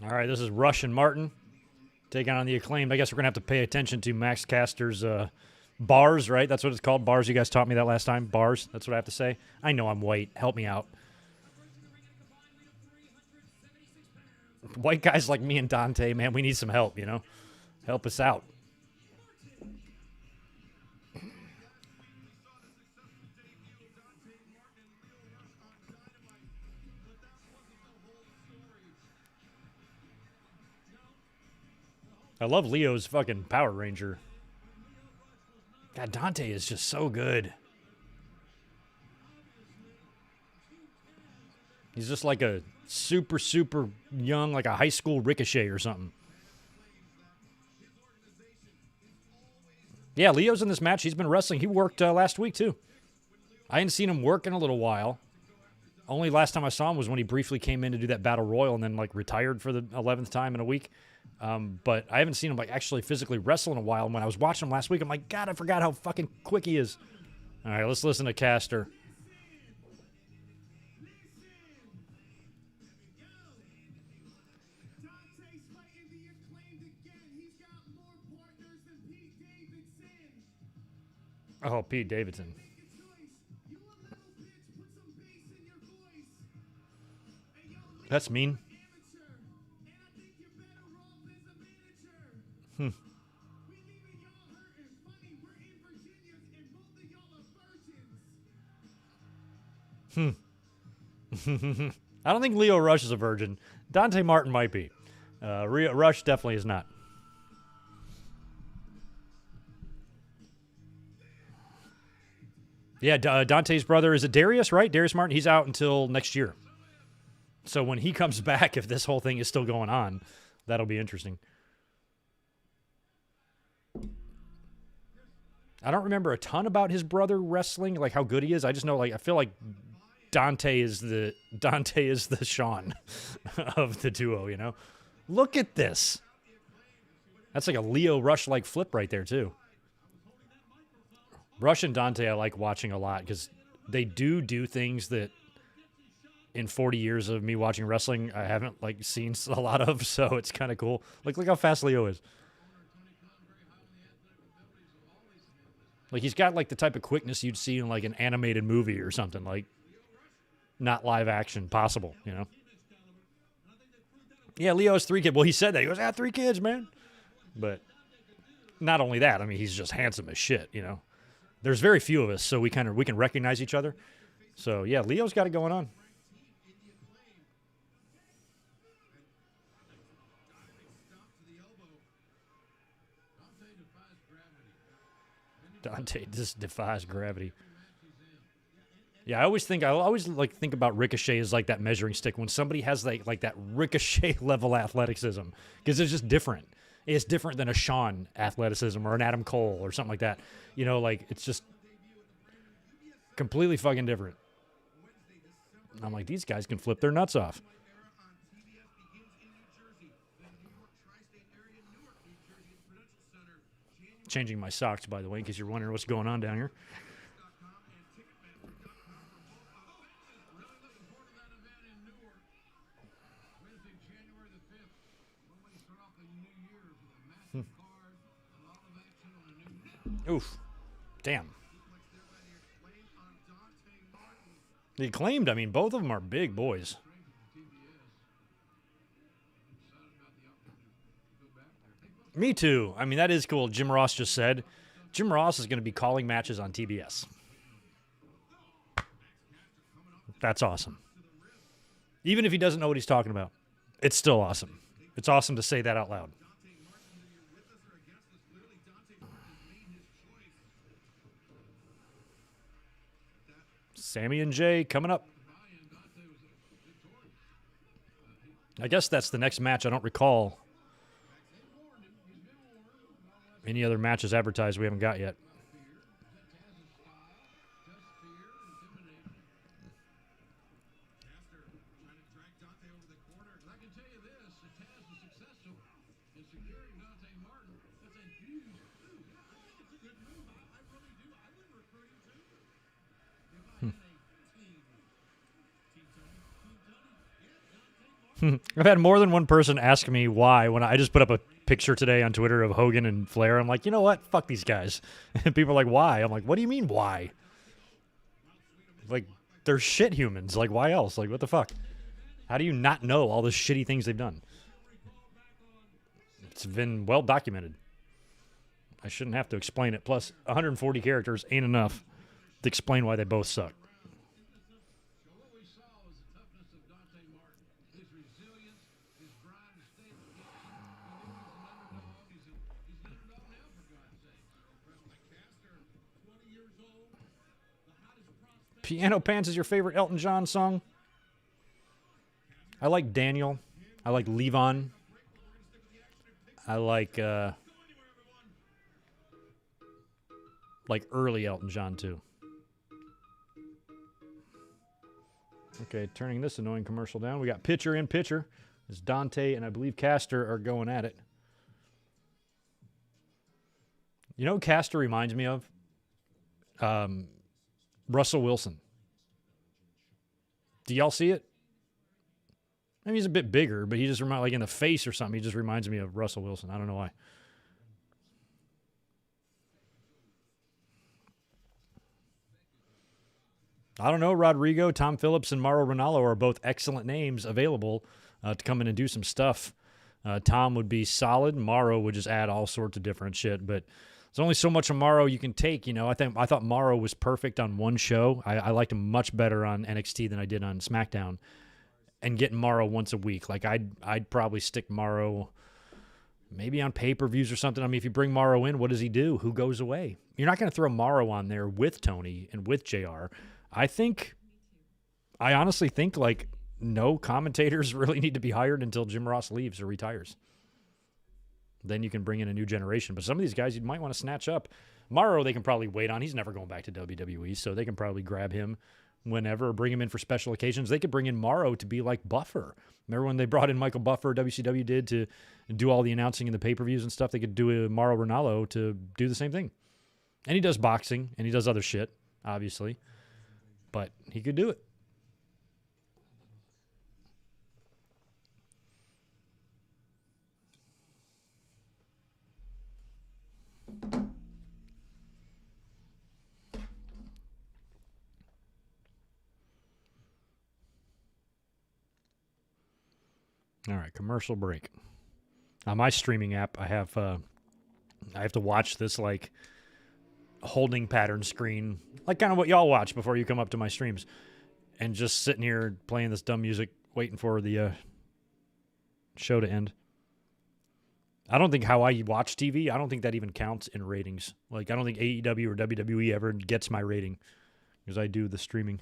All right, this is Rush and Martin taking on the Acclaimed. I guess we're going to have to pay attention to Max Caster's bars, right? That's what it's called, bars. You guys taught me that last time, bars. That's what I have to say. I know I'm white. Help me out. White guys like me and Dante, man, we need some help, you know? Help us out. I love Leo's fucking Power Ranger. God, Dante is just so good. He's just like a super, super young, like a high school Ricochet or something. Yeah, Leo's in this match. He's been wrestling. He worked last week, too. I hadn't seen him work in a little while. Only last time I saw him was when he briefly came in to do that Battle Royal and then, like, retired for the 11th time in a week. But I haven't seen him, like, actually physically wrestle in a while. And when I was watching him last week, I'm like, God, I forgot how fucking quick he is. All right, let's listen to Caster. Dante's fighting the Acclaimed again. He's got more partners than Pete Davidson. Oh, Pete Davidson. Make a choice. You a little bitch, put some bass in your voice. Hey, yo, That's mean. amateur. And I think you're better off as a manager. Hmm. We leaving y'all hurting. Funny, we're in Virginia and both of y'all are virgins. I don't think Leo Rush is a virgin. Dante Martin might be. Rush definitely is not. Yeah, Dante's brother, is it Darius, right? Darius Martin, he's out until next year. So when he comes back, if this whole thing is still going on, that'll be interesting. I don't remember a ton about his brother wrestling, like how good he is. I just know, like, I feel like Dante is the Shawn of the duo, you know? Look at this. That's like a Leo Rush-like flip right there, too. Rush and Dante I like watching a lot because they do things that in 40 years of me watching wrestling I haven't, like, seen a lot of, so it's kind of cool. Like, look how fast Leo is. Like, he's got, like, the type of quickness you'd see in, like, an animated movie or something, like, not live action possible, you know? Yeah, Leo has 3 kids. Well, he said that. He goes, 3 kids, man. But not only that, I mean, he's just handsome as shit, you know. There's very few of us, so we can recognize each other. So, yeah, Leo's got it going on. Dante just defies gravity. Yeah, I always think about Ricochet as like that measuring stick when somebody has like that Ricochet level athleticism, because it's just different. It's different than a Shawn athleticism or an Adam Cole or something like that. You know, like it's just completely fucking different. I'm like, these guys can flip their nuts off. Changing my socks, by the way, in case you're wondering what's going on down here. Oof. Damn. The Acclaimed, I mean, both of them are big boys. Me too. I mean, that is cool. Jim Ross just said. Jim Ross is going to be calling matches on TBS. That's awesome. Even if he doesn't know what he's talking about, it's still awesome. It's awesome to say that out loud. Sammy and Jay coming up. I guess that's the next match. I don't recall any other matches advertised we haven't got yet. I've had more than one person ask me why when I just put up a picture today on Twitter of Hogan and Flair. I'm like, you know what? Fuck these guys. And people are like, why? I'm like, what do you mean why? Like, they're shit humans. Like, why else? Like, what the fuck? How do you not know all the shitty things they've done? It's been well documented. I shouldn't have to explain it. Plus, 140 characters ain't enough to explain why they both suck. Piano Pants is your favorite Elton John song? I like Daniel. I like Levon. I like early Elton John too. Okay, turning this annoying commercial down. We got pitcher in pitcher. As Dante and I believe Caster are going at it. You know what Caster reminds me of? Russell Wilson. Do y'all see it? I mean, he's a bit bigger, but he just reminds, like in the face or something, he just reminds me of Russell Wilson. I don't know why. I don't know. Rodrigo, Tom Phillips, and Mauro Ranallo are both excellent names available to come in and do some stuff. Tom would be solid. Mauro would just add all sorts of different shit, but there's only so much of Mauro you can take, you know. I thought Mauro was perfect on one show. I liked him much better on NXT than I did on SmackDown. And getting Mauro once a week, like I'd probably stick Mauro maybe on pay-per-views or something. I mean, if you bring Mauro in, what does he do? Who goes away? You're not going to throw Mauro on there with Tony and with JR. I honestly think like no commentators really need to be hired until Jim Ross leaves or retires. Then you can bring in a new generation. But some of these guys you might want to snatch up. Mauro, they can probably wait on. He's never going back to WWE, so they can probably grab him whenever or bring him in for special occasions. They could bring in Mauro to be like Buffer. Remember when they brought in Michael Buffer, WCW did, to do all the announcing and the pay-per-views and stuff? They could do a Mauro Ranallo to do the same thing. And he does boxing, and he does other shit, obviously. But he could do it. All right, commercial break. On my streaming app, I have I have to watch this like holding pattern screen, like kind of what y'all watch before you come up to my streams, and just sitting here playing this dumb music, waiting for the show to end. I don't think how I watch TV, I don't think that even counts in ratings. Like, I don't think AEW or WWE ever gets my rating because I do the streaming.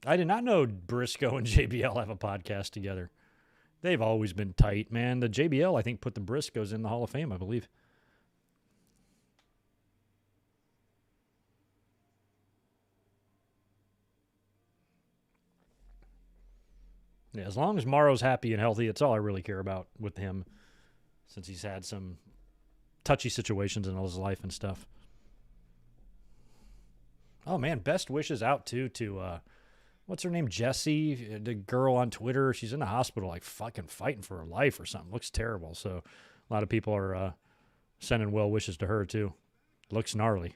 I did not know Briscoe and JBL have a podcast together. They've always been tight, man. The JBL, I think, put the Briscoes in the Hall of Fame, I believe. Yeah, as long as Morrow's happy and healthy, it's all I really care about with him, since he's had some touchy situations in his life and stuff. Oh, man, best wishes out, too, to, what's her name, Jessie, the girl on Twitter. She's in the hospital, like, fucking fighting for her life or something. Looks terrible, so a lot of people are sending well wishes to her, too. Looks gnarly.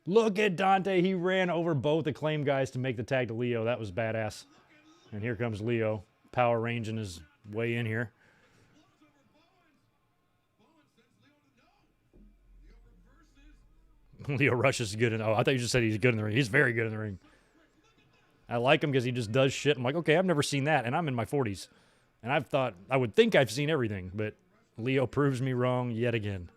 Look at Dante. He ran over both Acclaimed guys to make the tag to Leo. That was badass. And here comes Leo, power ranging his way in here. Leo Rush is good. I thought you just said he's good in the ring. He's very good in the ring. I like him because he just does shit. I'm like, okay, I've never seen that, and I'm in my 40s. And I would think I've seen everything, but Leo proves me wrong yet again.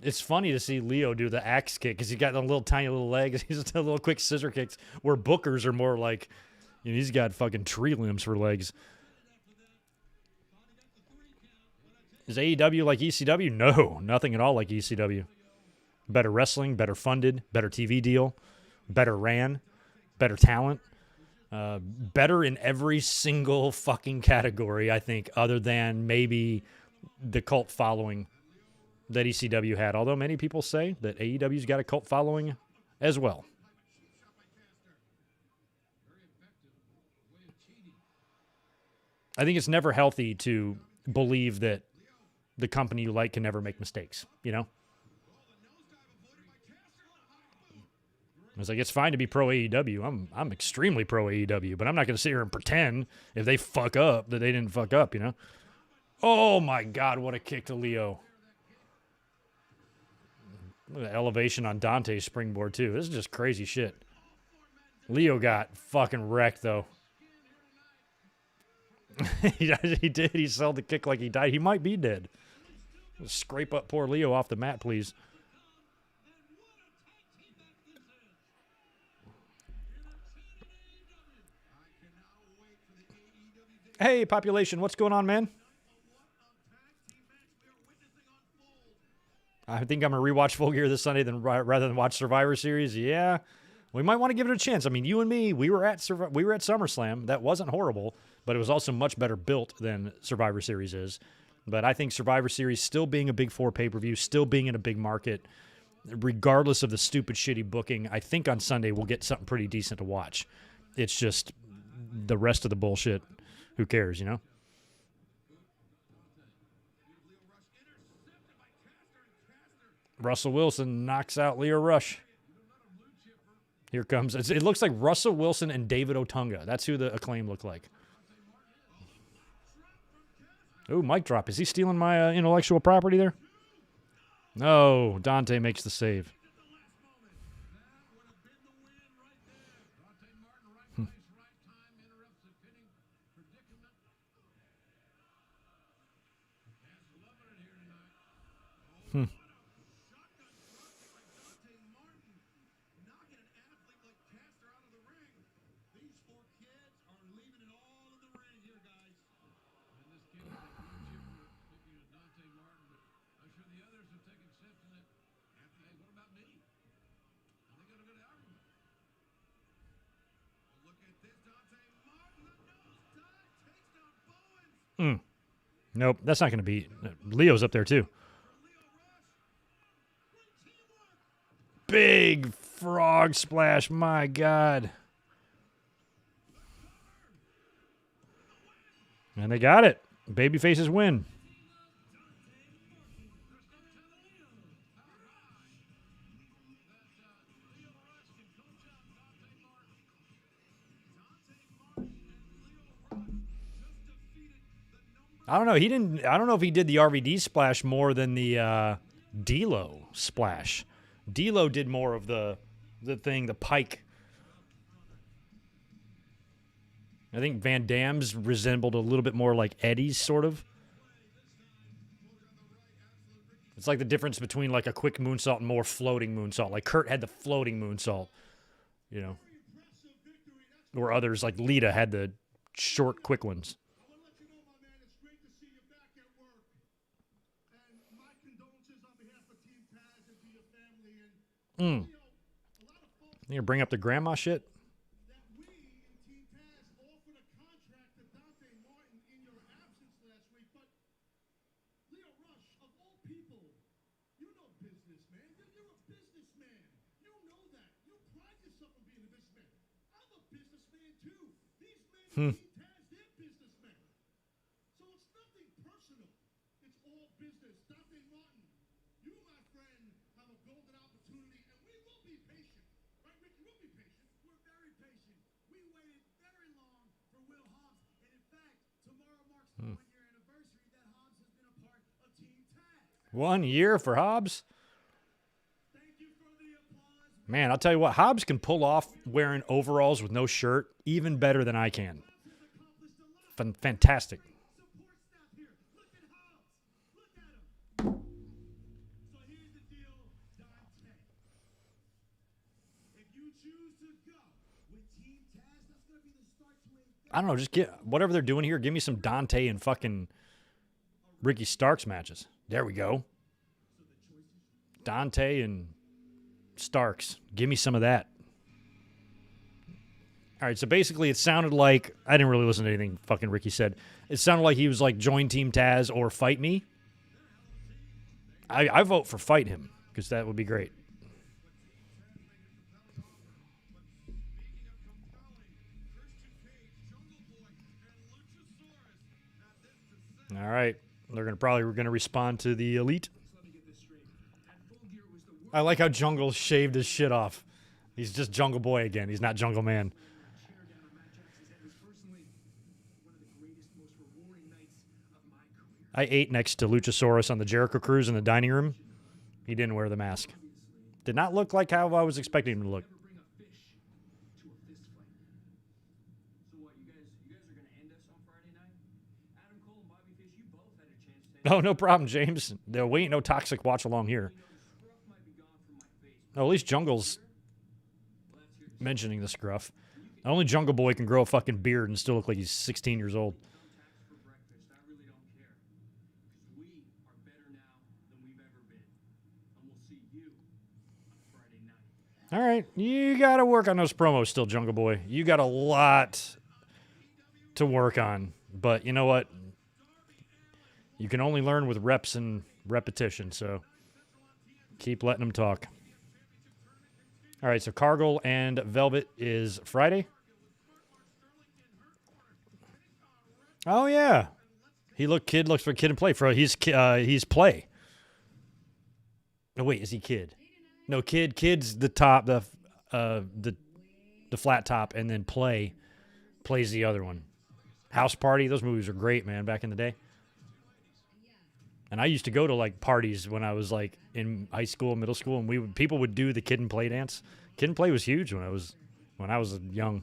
It's funny to see Leo do the axe kick because he's got the little tiny little legs. He's just a little quick scissor kicks, where Booker's are more like, he's got fucking tree limbs for legs. Is AEW like ECW? No, nothing at all like ECW. Better wrestling, better funded, better TV deal, better ran, better talent, better in every single fucking category, I think, other than maybe the cult following that ECW had. Although many people say that AEW's got a cult following as well. I think it's never healthy to believe that the company you like can never make mistakes, you know? It's like, it's fine to be pro AEW. I'm extremely pro AEW, but I'm not going to sit here and pretend if they fuck up that they didn't fuck up, you know? Oh my God, what a kick to Leo. Look at the elevation on Dante's springboard, too. This is just crazy shit. Leo got fucking wrecked, though. He did. He sold the kick like he died. He might be dead. Scrape up poor Leo off the mat, please. Hey, population, what's going on, man? I think I'm going to rewatch Full Gear this Sunday rather than watch Survivor Series. Yeah, we might want to give it a chance. I mean, you and me, we were at SummerSlam. That wasn't horrible, but it was also much better built than Survivor Series is. But I think Survivor Series, still being a Big Four pay-per-view, still being in a big market, regardless of the stupid, shitty booking, I think on Sunday we'll get something pretty decent to watch. It's just the rest of the bullshit. Who cares, you know? Russell Wilson knocks out Leo Rush. Here comes, it looks like Russell Wilson and David Otunga. That's who the Acclaim look like. Oh, mic drop. Is he stealing my intellectual property there? No, Dante makes the save. Nope, that's not going to be. Leo's up there, too. Big frog splash, my God. And they got it. Babyfaces win. I don't know. He didn't. I don't know if he did the RVD splash more than the D'Lo splash. D'Lo did more of the thing, the pike. I think Van Dam's resembled a little bit more like Eddie's, sort of. It's like the difference between like a quick moonsault and more floating moonsault. Like Kurt had the floating moonsault, you know, or others like Lita had the short, quick ones. I want to let you know, my man, it's great to see you back at work. And my condolences on behalf of Team Taz and to your family. And you know, a lot of folks You bring up the grandma shit? that we in Team Taz offered a contract to Dante Martin in your absence last week, but Leo Rush, of all people, you know business, man. You're a businessman. You know that. You pride yourself on being a businessman. I'm a businessman too. These men in Team Taz, they're businessmen. So it's nothing personal. It's all business. Dante Martin, you, my friend, have a golden opportunity, and we will be patient. Right, Ricky? We'll be patient. We're very patient. We waited very long for Will Hobbs, and in fact, tomorrow marks the 1-year anniversary that Hobbs has been a part of Team Taz. 1 year for Hobbs? Thank you for the applause. Man, I'll tell you what, Hobbs can pull off wearing overalls with no shirt even better than I can. Fantastic. Support staff here. Look at Hobbs. Look at him. So here's the deal, Dante. If you choose to go with Team Taz, that's going to be the start to a I don't know, just get whatever they're doing here. Give me some Dante and fucking Ricky Starks matches. There we go. Dante and Starks. Give me some of that. All right, so basically it sounded like, I didn't really listen to anything fucking Ricky said. It sounded like he was like, join Team Taz or fight me. I vote for fight him, because that would be great. All right. They're probably going to respond to the Elite. I like how Jungle shaved his shit off. He's just Jungle Boy again. He's not Jungle Man. I ate next to Luchasaurus on the Jericho Cruise in the dining room. He didn't wear the mask. Did not look like how I was expecting him to look. Bring a fish to a fist fight. So what, you guys are gonna end us on Friday night? Adam Cole and Bobby Fish, you both had a chance to Oh, no problem, James. We ain't no toxic watch along here. scruff might be gone from my face. Oh, at least Jungle's mentioning the scruff. Only Jungle Boy can grow a fucking beard and still look like he's 16 years old. Thumbtacks for breakfast. I really don't care. Because we are better now than we've ever been. And we'll see you on Friday night. All right, you got to work on those promos still, Jungle Boy. You got a lot to work on. But you know what? You can only learn with reps and repetition, so keep letting them talk. All right, so Cargill and Velvet is Friday. Oh, yeah. Kid looks for Kid and Play. He's Play. No, wait, is he Kid? No, Kid's the top, the flat top, and then plays the other one. House Party, those movies are great, man, back in the day. And I used to go to like parties when I was like in high school, middle school, and people would do the Kid and Play dance. Kid and Play was huge when I was young.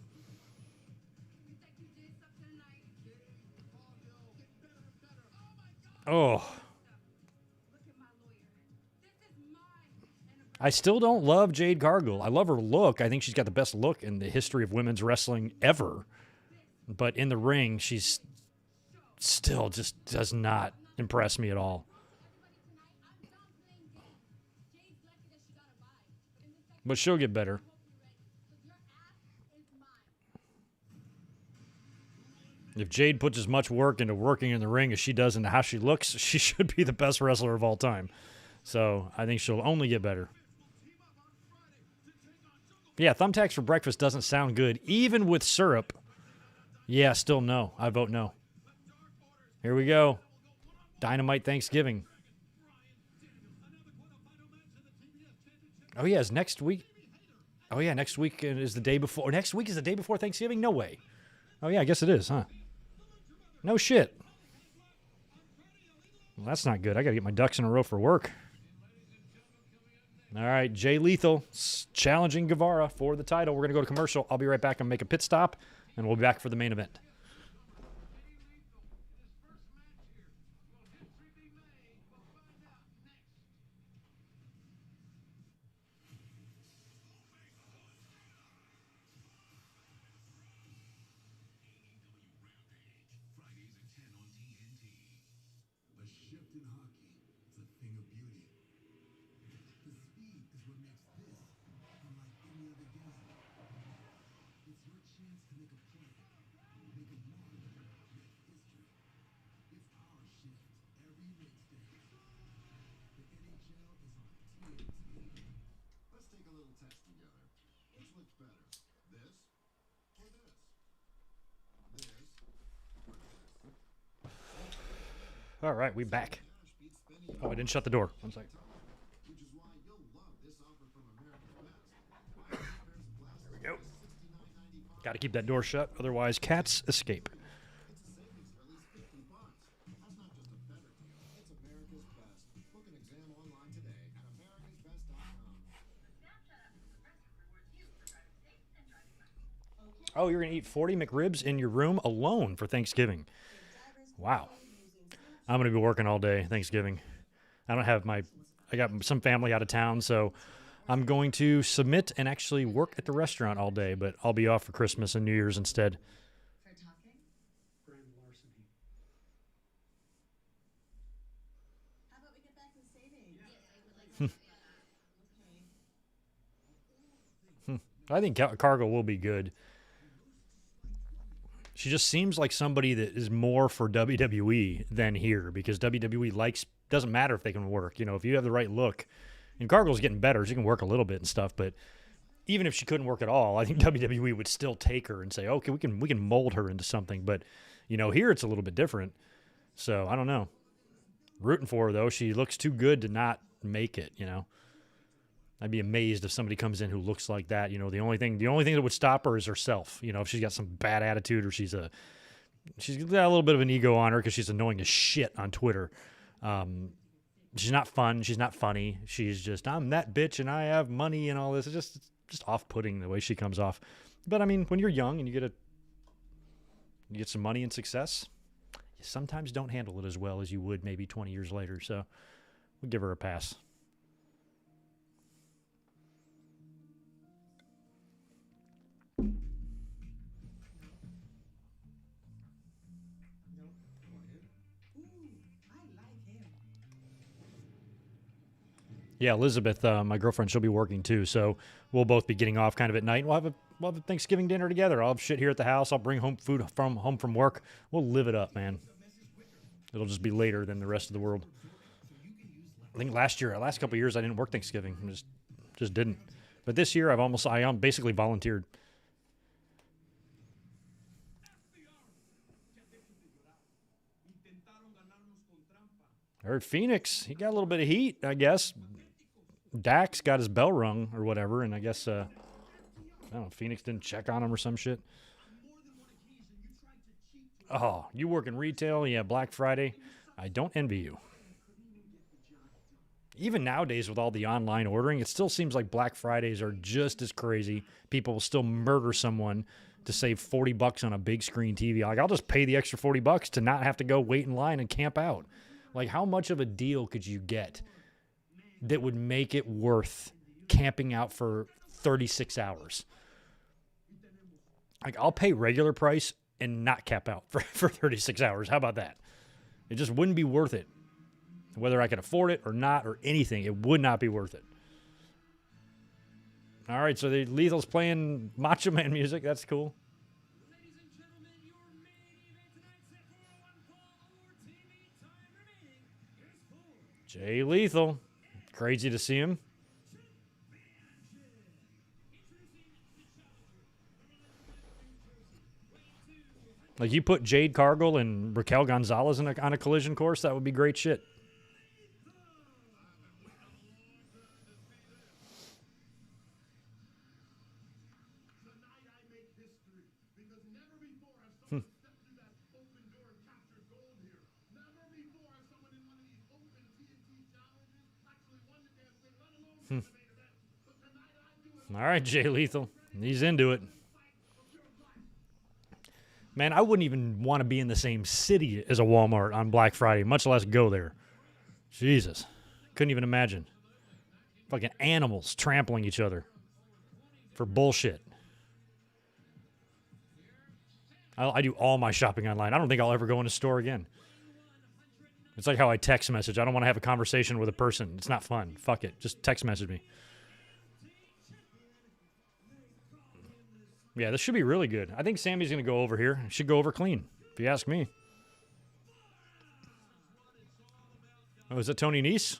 Oh. I still don't love Jade Cargill. I love her look. I think she's got the best look in the history of women's wrestling ever. But in the ring, she's still just does not impress me at all. But she'll get better. If Jade puts as much work into working in the ring as she does into how she looks, she should be the best wrestler of all time. So I think she'll only get better. Yeah, Thumbtacks for breakfast doesn't sound good, even with syrup. Yeah, still no. I vote no. Here we go. Dynamite Thanksgiving. Oh, yeah, it's next week. Oh, yeah, next week is the day before. Next week is the day before Thanksgiving? No way. Oh, yeah, I guess it is, huh? No shit. Well, that's not good. I got to get my ducks in a row for work. All right, Jay Lethal challenging Guevara for the title. We're going to go to commercial. I'll be right back and make a pit stop, and we'll be back for the main event. A shift in hockey is a thing of beauty. The speed is what makes this unlike any other game. It's your chance to make a play, make a mark, make history. It's our shift every Wednesday. The NHL is on TNT. Let's take a little test together. Which looks better, this or this? This or this? All right, we back. Oh, I didn't shut the door. One second. Which is why you'll love this offer from America's Best. Buy 2 pairs of glasses There we go. for $69.95. Got to keep that door shut, otherwise cats escape. It's a savings of at least $50. That's not just a better deal. It's America's Best. Book an exam online today at americasbest.com. Oh, you're going to eat 40 McRibs in your room alone for Thanksgiving. Wow. I'm going to be working all day Thanksgiving. I got some family out of town, so I'm going to submit and actually work at the restaurant all day, but I'll be off for Christmas and New Year's instead. For talking? Grand larceny. How about we get back to saving? Yes, I would like to. Okay. I think Cargo will be good. She just seems like somebody that is more for WWE than here, because WWE doesn't matter if they can work. You know, if you have the right look, and Cargo's getting better, she can work a little bit and stuff, but even if she couldn't work at all, I think WWE would still take her and say, okay, we can mold her into something. But, you know, here it's a little bit different. So I don't know. Rooting for her, though. She looks too good to not make it, you know. I'd be amazed if somebody comes in who looks like that. You know, the only thing that would stop her is herself. You know, if she's got some bad attitude or she's got a little bit of an ego on her because she's annoying as shit on Twitter. She's not fun. She's not funny. She's just, I'm that bitch and I have money and all this. It's just off-putting the way she comes off. But I mean, when you're young and you get some money and success, you sometimes don't handle it as well as you would maybe 20 years later. So we'll give her a pass. Yeah, Elizabeth, my girlfriend, she'll be working too, so we'll both be getting off kind of at night. We'll have a Thanksgiving dinner together. I'll have shit here at the house. I'll bring home food from work. We'll live it up, man. It'll just be later than the rest of the world. I think last couple of years, I didn't work Thanksgiving. I just didn't. But this year, I basically volunteered. I heard Phoenix, he got a little bit of heat, I guess. Dax got his bell rung or whatever, and I guess, I don't know, Phoenix didn't check on him or some shit. Oh, you work in retail? Yeah, Black Friday. I don't envy you. Even nowadays with all the online ordering, it still seems like Black Fridays are just as crazy. People will still murder someone to save $40 on a big screen TV. Like, I'll just pay the extra $40 to not have to go wait in line and camp out. Like, how much of a deal could you get that would make it worth camping out for 36 hours? Like, I'll pay regular price and not cap out for 36 hours. How about that? It just wouldn't be worth it. Whether I can afford it or not or anything, it would not be worth it. All right, so the Lethal's playing Macho Man music. That's cool. Ladies and gentlemen, your main event tonight set for one fall or TV time remaining is for Jay Lethal. Crazy to see him. Like, you put Jade Cargill and Raquel Gonzalez on a collision course, that would be great shit. Tonight I make history because never before has someone stepped through that open door and captured gold here. Never before has someone in one of these All right, Jay Lethal. He's into it. Man, I wouldn't even want to be in the same city as a Walmart on Black Friday, much less go there. Jesus. Couldn't even imagine. Fucking animals trampling each other for bullshit. I do all my shopping online. I don't think I'll ever go in a store again. It's like how I text message. I don't want to have a conversation with a person. It's not fun. Fuck it. Just text message me. Yeah, this should be really good. I think Sammy's going to go over here. Should go over clean, if you ask me. Oh, is it Tony Nese?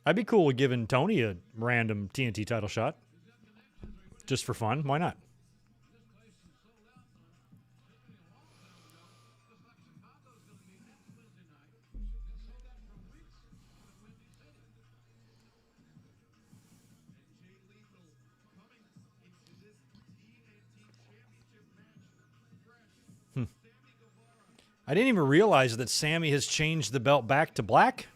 I'd be cool with giving Tony a random TNT title shot. Just for fun. Why not? I didn't even realize that Sammy has changed the belt back to black.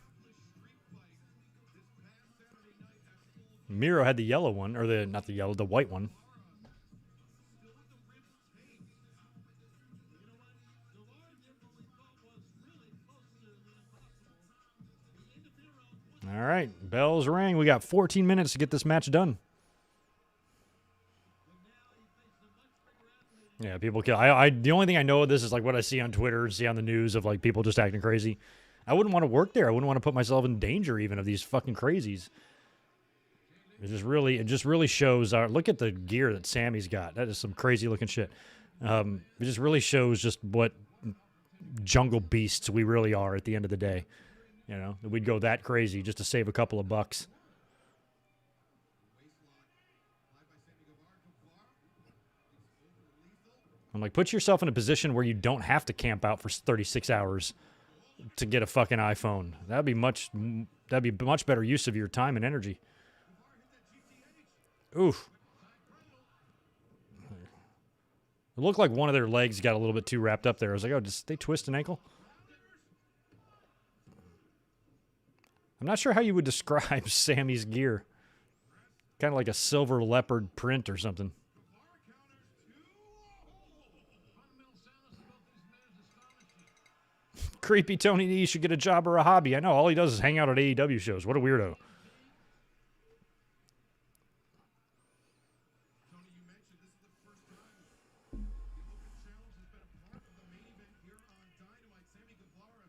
Miro had the yellow one, or the white one. All right, bells rang. We got 14 minutes to get this match done. Yeah, people kill. The only thing I know of this is like what I see on Twitter, see on the news of like people just acting crazy. I wouldn't want to work there. I wouldn't want to put myself in danger even of these fucking crazies. It just really shows look at the gear that Sammy's got. That is some crazy looking shit. It just really shows just what jungle beasts we really are at the end of the day. You know, we'd go that crazy just to save a couple of bucks. I'm like, put yourself in a position where you don't have to camp out for 36 hours to get a fucking iPhone. That'd be much better use of your time and energy. Oof. It looked like one of their legs got a little bit too wrapped up there. I was like, oh, did they twist an ankle? I'm not sure how you would describe Sammy's gear. Kind of like a silver leopard print or something. Creepy Tony Nese should get a job or a hobby. I know, all he does is hang out at AEW shows. What a weirdo.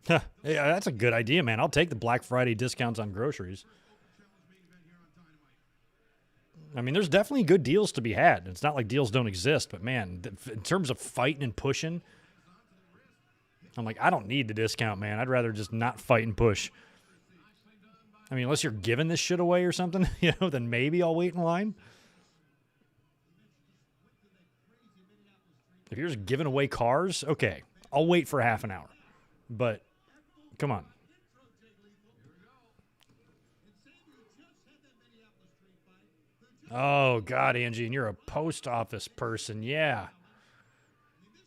Yeah, that's a good idea, man. I'll take the Black Friday discounts on groceries. I mean, there's definitely good deals to be had. It's not like deals don't exist, but man, in terms of fighting and pushing, I'm like, I don't need the discount, man. I'd rather just not fight and push. I mean, unless you're giving this shit away or something, then maybe I'll wait in line. If you're just giving away cars, okay, I'll wait for half an hour. But come on. Oh, God, Angie, and you're a post office person. Yeah.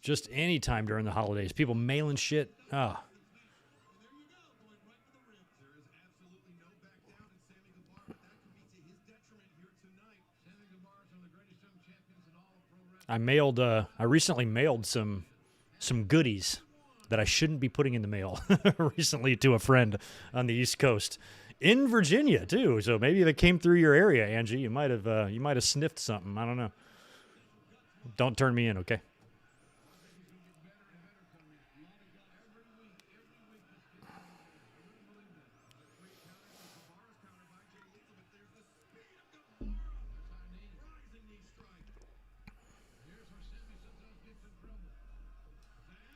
Just any time during the holidays. People mailing shit. Oh. I recently mailed some goodies that I shouldn't be putting in the mail recently to a friend on the East Coast in Virginia too. So maybe if it came through your area, Angie, you might have sniffed something. I don't know. Don't turn me in, okay?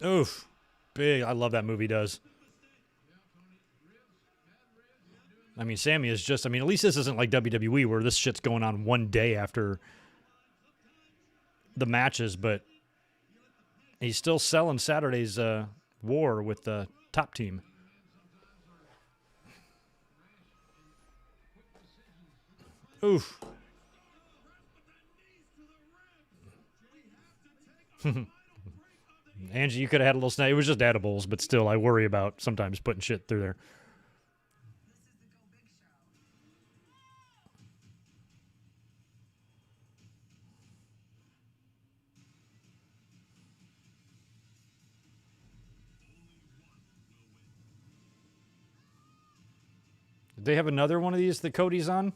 Oof. Big. I love that movie does. I mean, Sammy is just, at least this isn't like WWE where this shit's going on one day after the matches, but he's still selling Saturday's war with the top team. Oof. Angie, you could have had a little snack. It was just edibles, but still, I worry about sometimes putting shit through there. Did they have another one of these that Cody's on?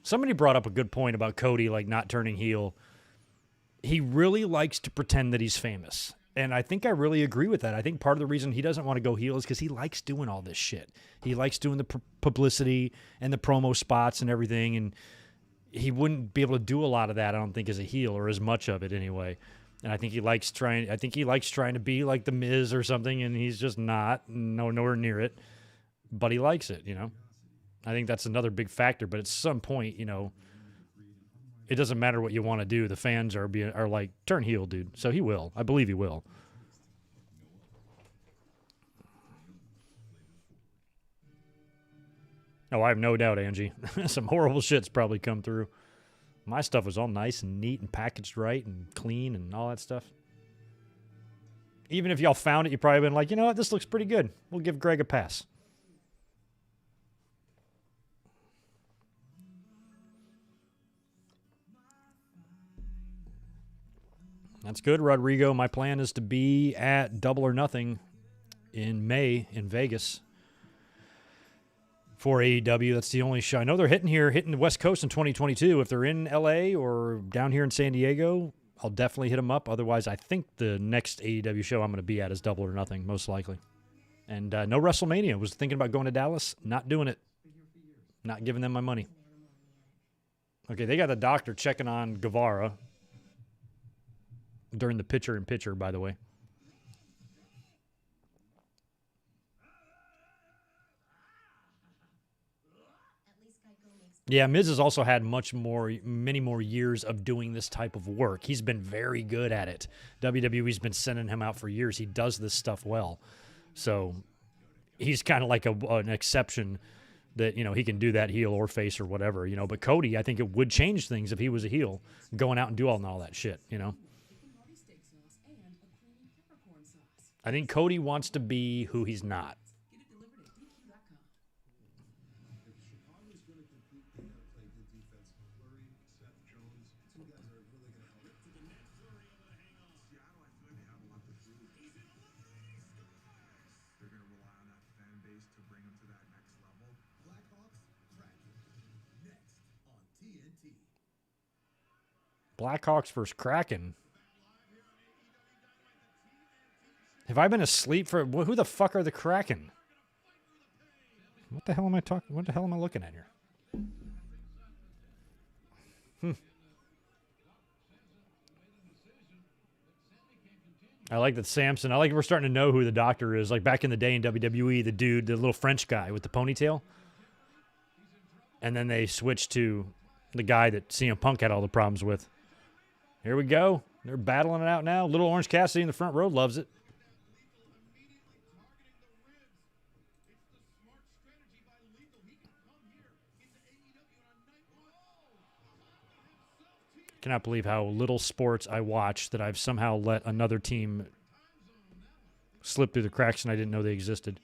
Somebody brought up a good point about Cody, like, not turning heel. He really likes to pretend that he's famous. And I think I really agree with that. I think part of the reason he doesn't want to go heel is because he likes doing all this shit. He likes doing the publicity and the promo spots and everything, and he wouldn't be able to do a lot of that, I don't think, as a heel, or as much of it anyway. And I think he likes trying to be like the Miz or something, and he's just not, nowhere near it. But he likes it, you know. I think that's another big factor. But at some point, you know, it doesn't matter what you want to do. The fans are like, turn heel, dude. So he will. I believe he will. Oh, I have no doubt, Angie. Some horrible shit's probably come through. My stuff was all nice and neat and packaged right and clean and all that stuff. Even if y'all found it, you probably been like, you know what, this looks pretty good. We'll give Greg a pass. That's good, Rodrigo. My plan is to be at Double or Nothing in May in Vegas for AEW. That's the only show. I know they're hitting the West Coast in 2022. If they're in LA or down here in San Diego, I'll definitely hit them up. Otherwise, I think the next AEW show I'm going to be at is Double or Nothing, most likely. And no WrestleMania. Was thinking about going to Dallas. Not doing it. Not giving them my money. Okay, they got the doctor checking on Guevara during the pitcher-in-pitcher, by the way. Yeah, Miz has also had many more years of doing this type of work. He's been very good at it. WWE's been sending him out for years. He does this stuff well. So he's kind of like an exception that, you know, he can do that heel or face or whatever, you know. But Cody, I think it would change things if he was a heel, going out and do all that shit, you know. I think Cody wants to be who he's not. Blackhawks versus Kraken. Have I been asleep for... Who the fuck are the Kraken? What the hell am I talking... What the hell am I looking at here? I like that Samson... I like we're starting to know who the doctor is. Like back in the day in WWE, the dude, the little French guy with the ponytail. And then they switched to the guy that CM Punk had all the problems with. Here we go. They're battling it out now. Little Orange Cassidy in the front row loves it. Cannot believe how little sports I watch that I've somehow let another team slip through the cracks and I didn't know they existed.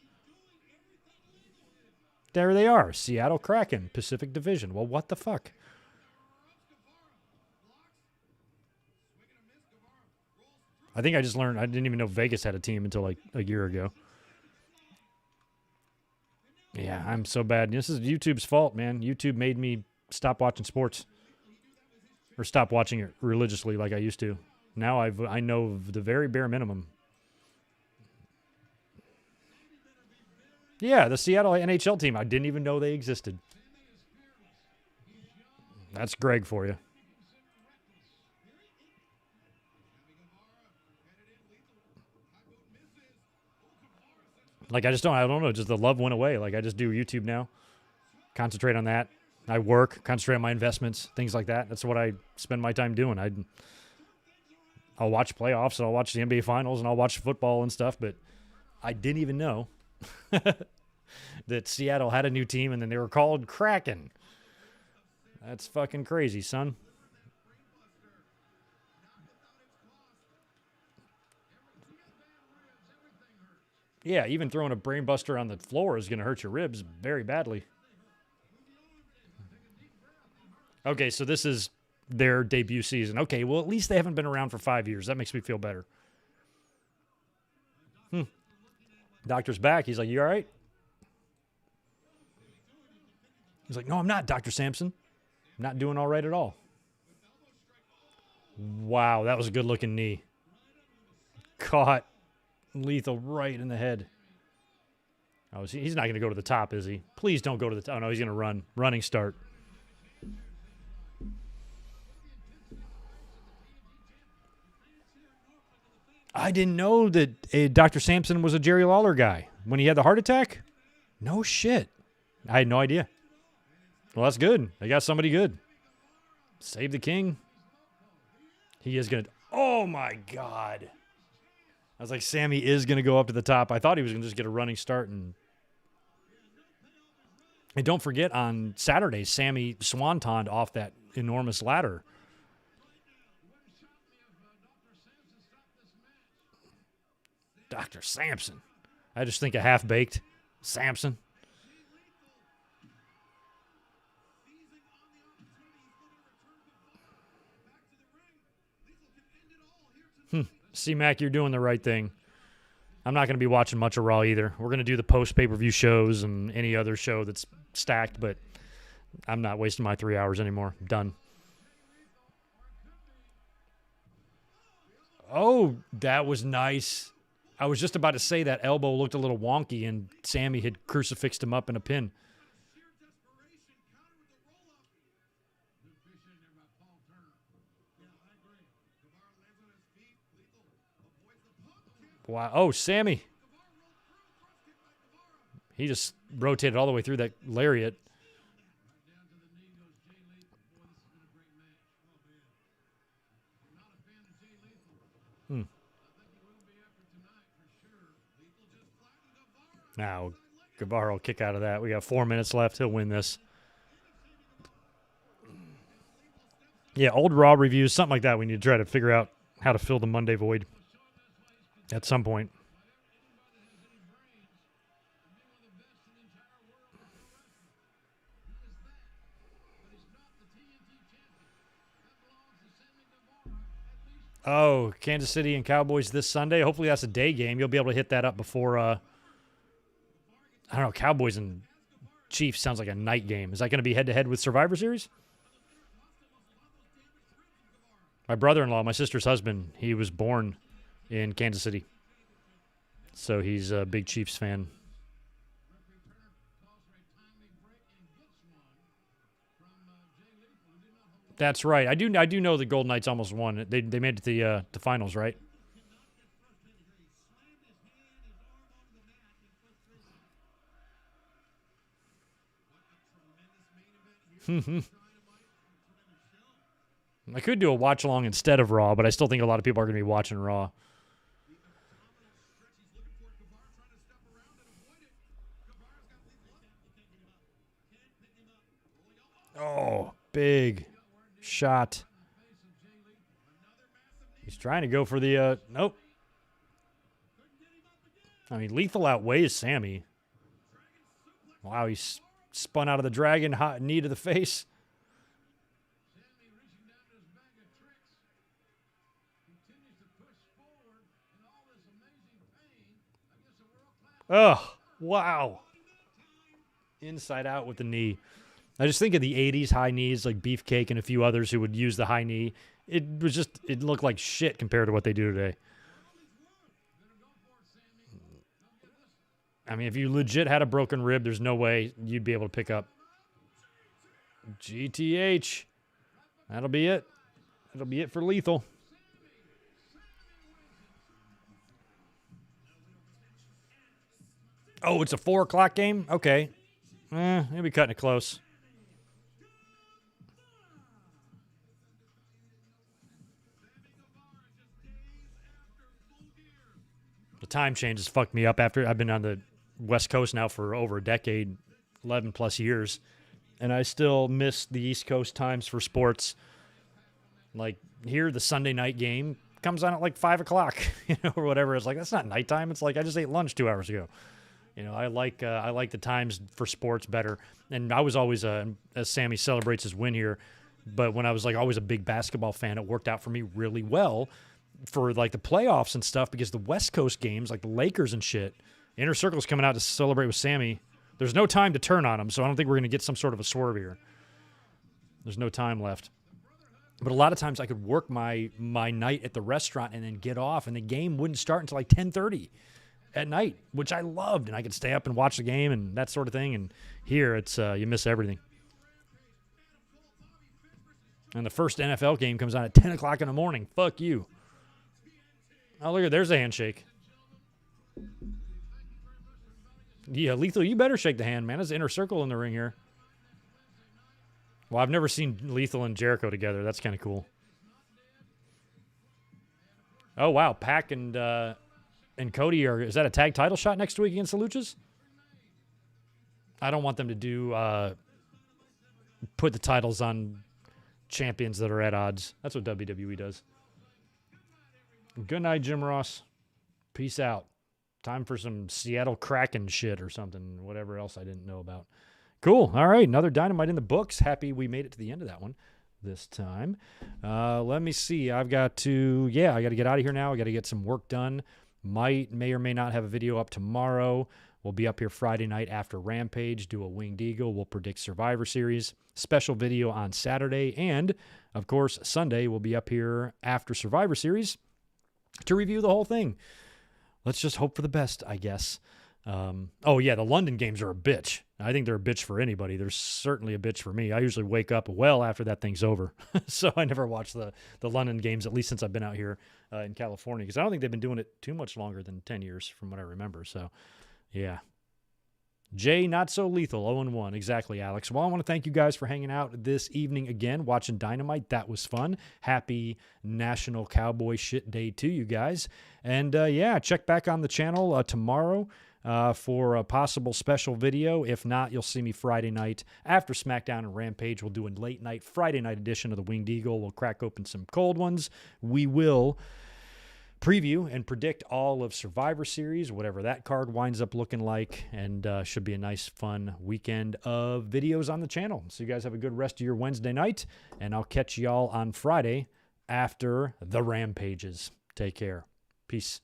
There they are. Seattle Kraken, Pacific Division. Well, what the fuck? I think I just learned. I didn't even know Vegas had a team until like a year ago. Yeah, I'm so bad. This is YouTube's fault, man. YouTube made me stop watching sports. Or stop watching it religiously like I used to. Now I know the very bare minimum. Yeah, the Seattle NHL team. I didn't even know they existed. That's Greg for you. Like, I don't know, just the love went away. Like, I just do YouTube now. Concentrate on that. I work, concentrate on my investments, things like that. That's what I spend my time doing. I'll watch playoffs, and I'll watch the NBA Finals, and I'll watch football and stuff, but I didn't even know that Seattle had a new team, and then they were called Kraken. That's fucking crazy, son. Yeah, even throwing a brain buster on the floor is going to hurt your ribs very badly. Okay, so this is their debut season. Okay, well, at least they haven't been around for 5 years. That makes me feel better. Doctor's back. He's like, you all right? He's like, no, I'm not, Dr. Sampson. I'm not doing all right at all. Wow, that was a good-looking knee. Caught Lethal right in the head. Oh, he's not going to go to the top, is he? Please don't go to the top. Oh, no, he's going to run. Running start. I didn't know that Dr. Sampson was a Jerry Lawler guy when he had the heart attack. No shit. I had no idea. Well, that's good. They got somebody good. Save the king. He is going to... Oh, my God. I was like, Sammy is going to go up to the top. I thought he was going to just get a running start. And don't forget, on Saturday, Sammy swantoned off that enormous ladder. Dr. Sampson. I just think of half-baked. Sampson. C-Mac, you're doing the right thing. I'm not going to be watching much of Raw either. We're going to do the post-pay-per-view shows and any other show that's stacked, but I'm not wasting my 3 hours anymore. Done. Oh, that was nice. I was just about to say that elbow looked a little wonky, and Sammy had crucifixed him up in a pin. Wow. Oh, Sammy. He just rotated all the way through that lariat. Now, Guevara will kick out of that. We got 4 minutes left. He'll win this. Yeah, old Raw reviews, something like that. We need to try to figure out how to fill the Monday void at some point. Oh, Kansas City and Cowboys this Sunday. Hopefully that's a day game. You'll be able to hit that up before, I don't know, Cowboys and Chiefs sounds like a night game. Is that going to be head-to-head with Survivor Series? My brother-in-law, my sister's husband, he was born in Kansas City. So he's a big Chiefs fan. That's right. I do know the Golden Knights almost won. They made it to the finals, right? I could do a watch along instead of Raw, but I still think a lot of people are going to be watching Raw. Oh, big shot. He's trying to go for the nope. I mean, Lethal outweighs Sammy. Wow, he's spun out of the dragon, hot knee to the face. Oh, wow. Inside out with the knee. I just think of the 80s high knees, like Beefcake and a few others who would use the high knee. It looked like shit compared to what they do today. I mean, if you legit had a broken rib, there's no way you'd be able to pick up. GTH. That'll be it. That'll be it for Lethal. Oh, it's a 4 o'clock game? Okay. They'll be cutting it close. The time change has fucked me up after I've been on the West Coast now for over a decade, 11 plus years, and I still miss the East Coast times for sports. Like here, the Sunday night game comes on at like 5 o'clock, or whatever. It's like, that's not nighttime. It's like, I just ate lunch 2 hours ago. I like the times for sports better. And I was always, as Sammy celebrates his win here, but when I was like always a big basketball fan, it worked out for me really well for like the playoffs and stuff, because the West Coast games, like the Lakers and shit, Inner Circle's coming out to celebrate with Sammy. There's no time to turn on him, so I don't think we're going to get some sort of a swerve here. There's no time left. But a lot of times I could work my night at the restaurant and then get off, and the game wouldn't start until like 10:30 at night, which I loved, and I could stay up and watch the game and that sort of thing. And here, it's you miss everything. And the first NFL game comes on at 10 o'clock in the morning. Fuck you. Oh, look, there's a handshake. Yeah, Lethal, you better shake the hand, man. There's an Inner Circle in the ring here. Well, I've never seen Lethal and Jericho together. That's kind of cool. Oh, wow. Pac and Cody is that a tag title shot next week against the Luchas? I don't want them to do put the titles on champions that are at odds. That's what WWE does. Good night, Jim Ross. Peace out. Time for some Seattle Kraken shit or something, whatever else I didn't know about. Cool. All right, another Dynamite in the books. Happy we made it to the end of that one this time. Let me see. I got to get out of here now. I got to get some work done. May or may not have a video up tomorrow. We'll be up here Friday night after Rampage, do a Winged Eagle. We'll predict Survivor Series. Special video on Saturday. And, of course, Sunday we'll be up here after Survivor Series to review the whole thing. Let's just hope for the best, I guess. The London games are a bitch. I think they're a bitch for anybody. They're certainly a bitch for me. I usually wake up well after that thing's over. So I never watch the London games, at least since I've been out here in California, because I don't think they've been doing it too much longer than 10 years from what I remember. So, yeah. Jay, not so lethal, 0-1. Exactly, Alex. Well, I want to thank you guys for hanging out this evening again, watching Dynamite. That was fun. Happy National Cowboy Shit Day to you guys. And, check back on the channel tomorrow for a possible special video. If not, you'll see me Friday night after SmackDown and Rampage. We'll do a late night Friday night edition of the Winged Eagle. We'll crack open some cold ones. We will preview and predict all of Survivor Series, whatever that card winds up looking like, and should be a nice, fun weekend of videos on the channel. So you guys have a good rest of your Wednesday night, and I'll catch y'all on Friday after the Rampages. Take care. Peace.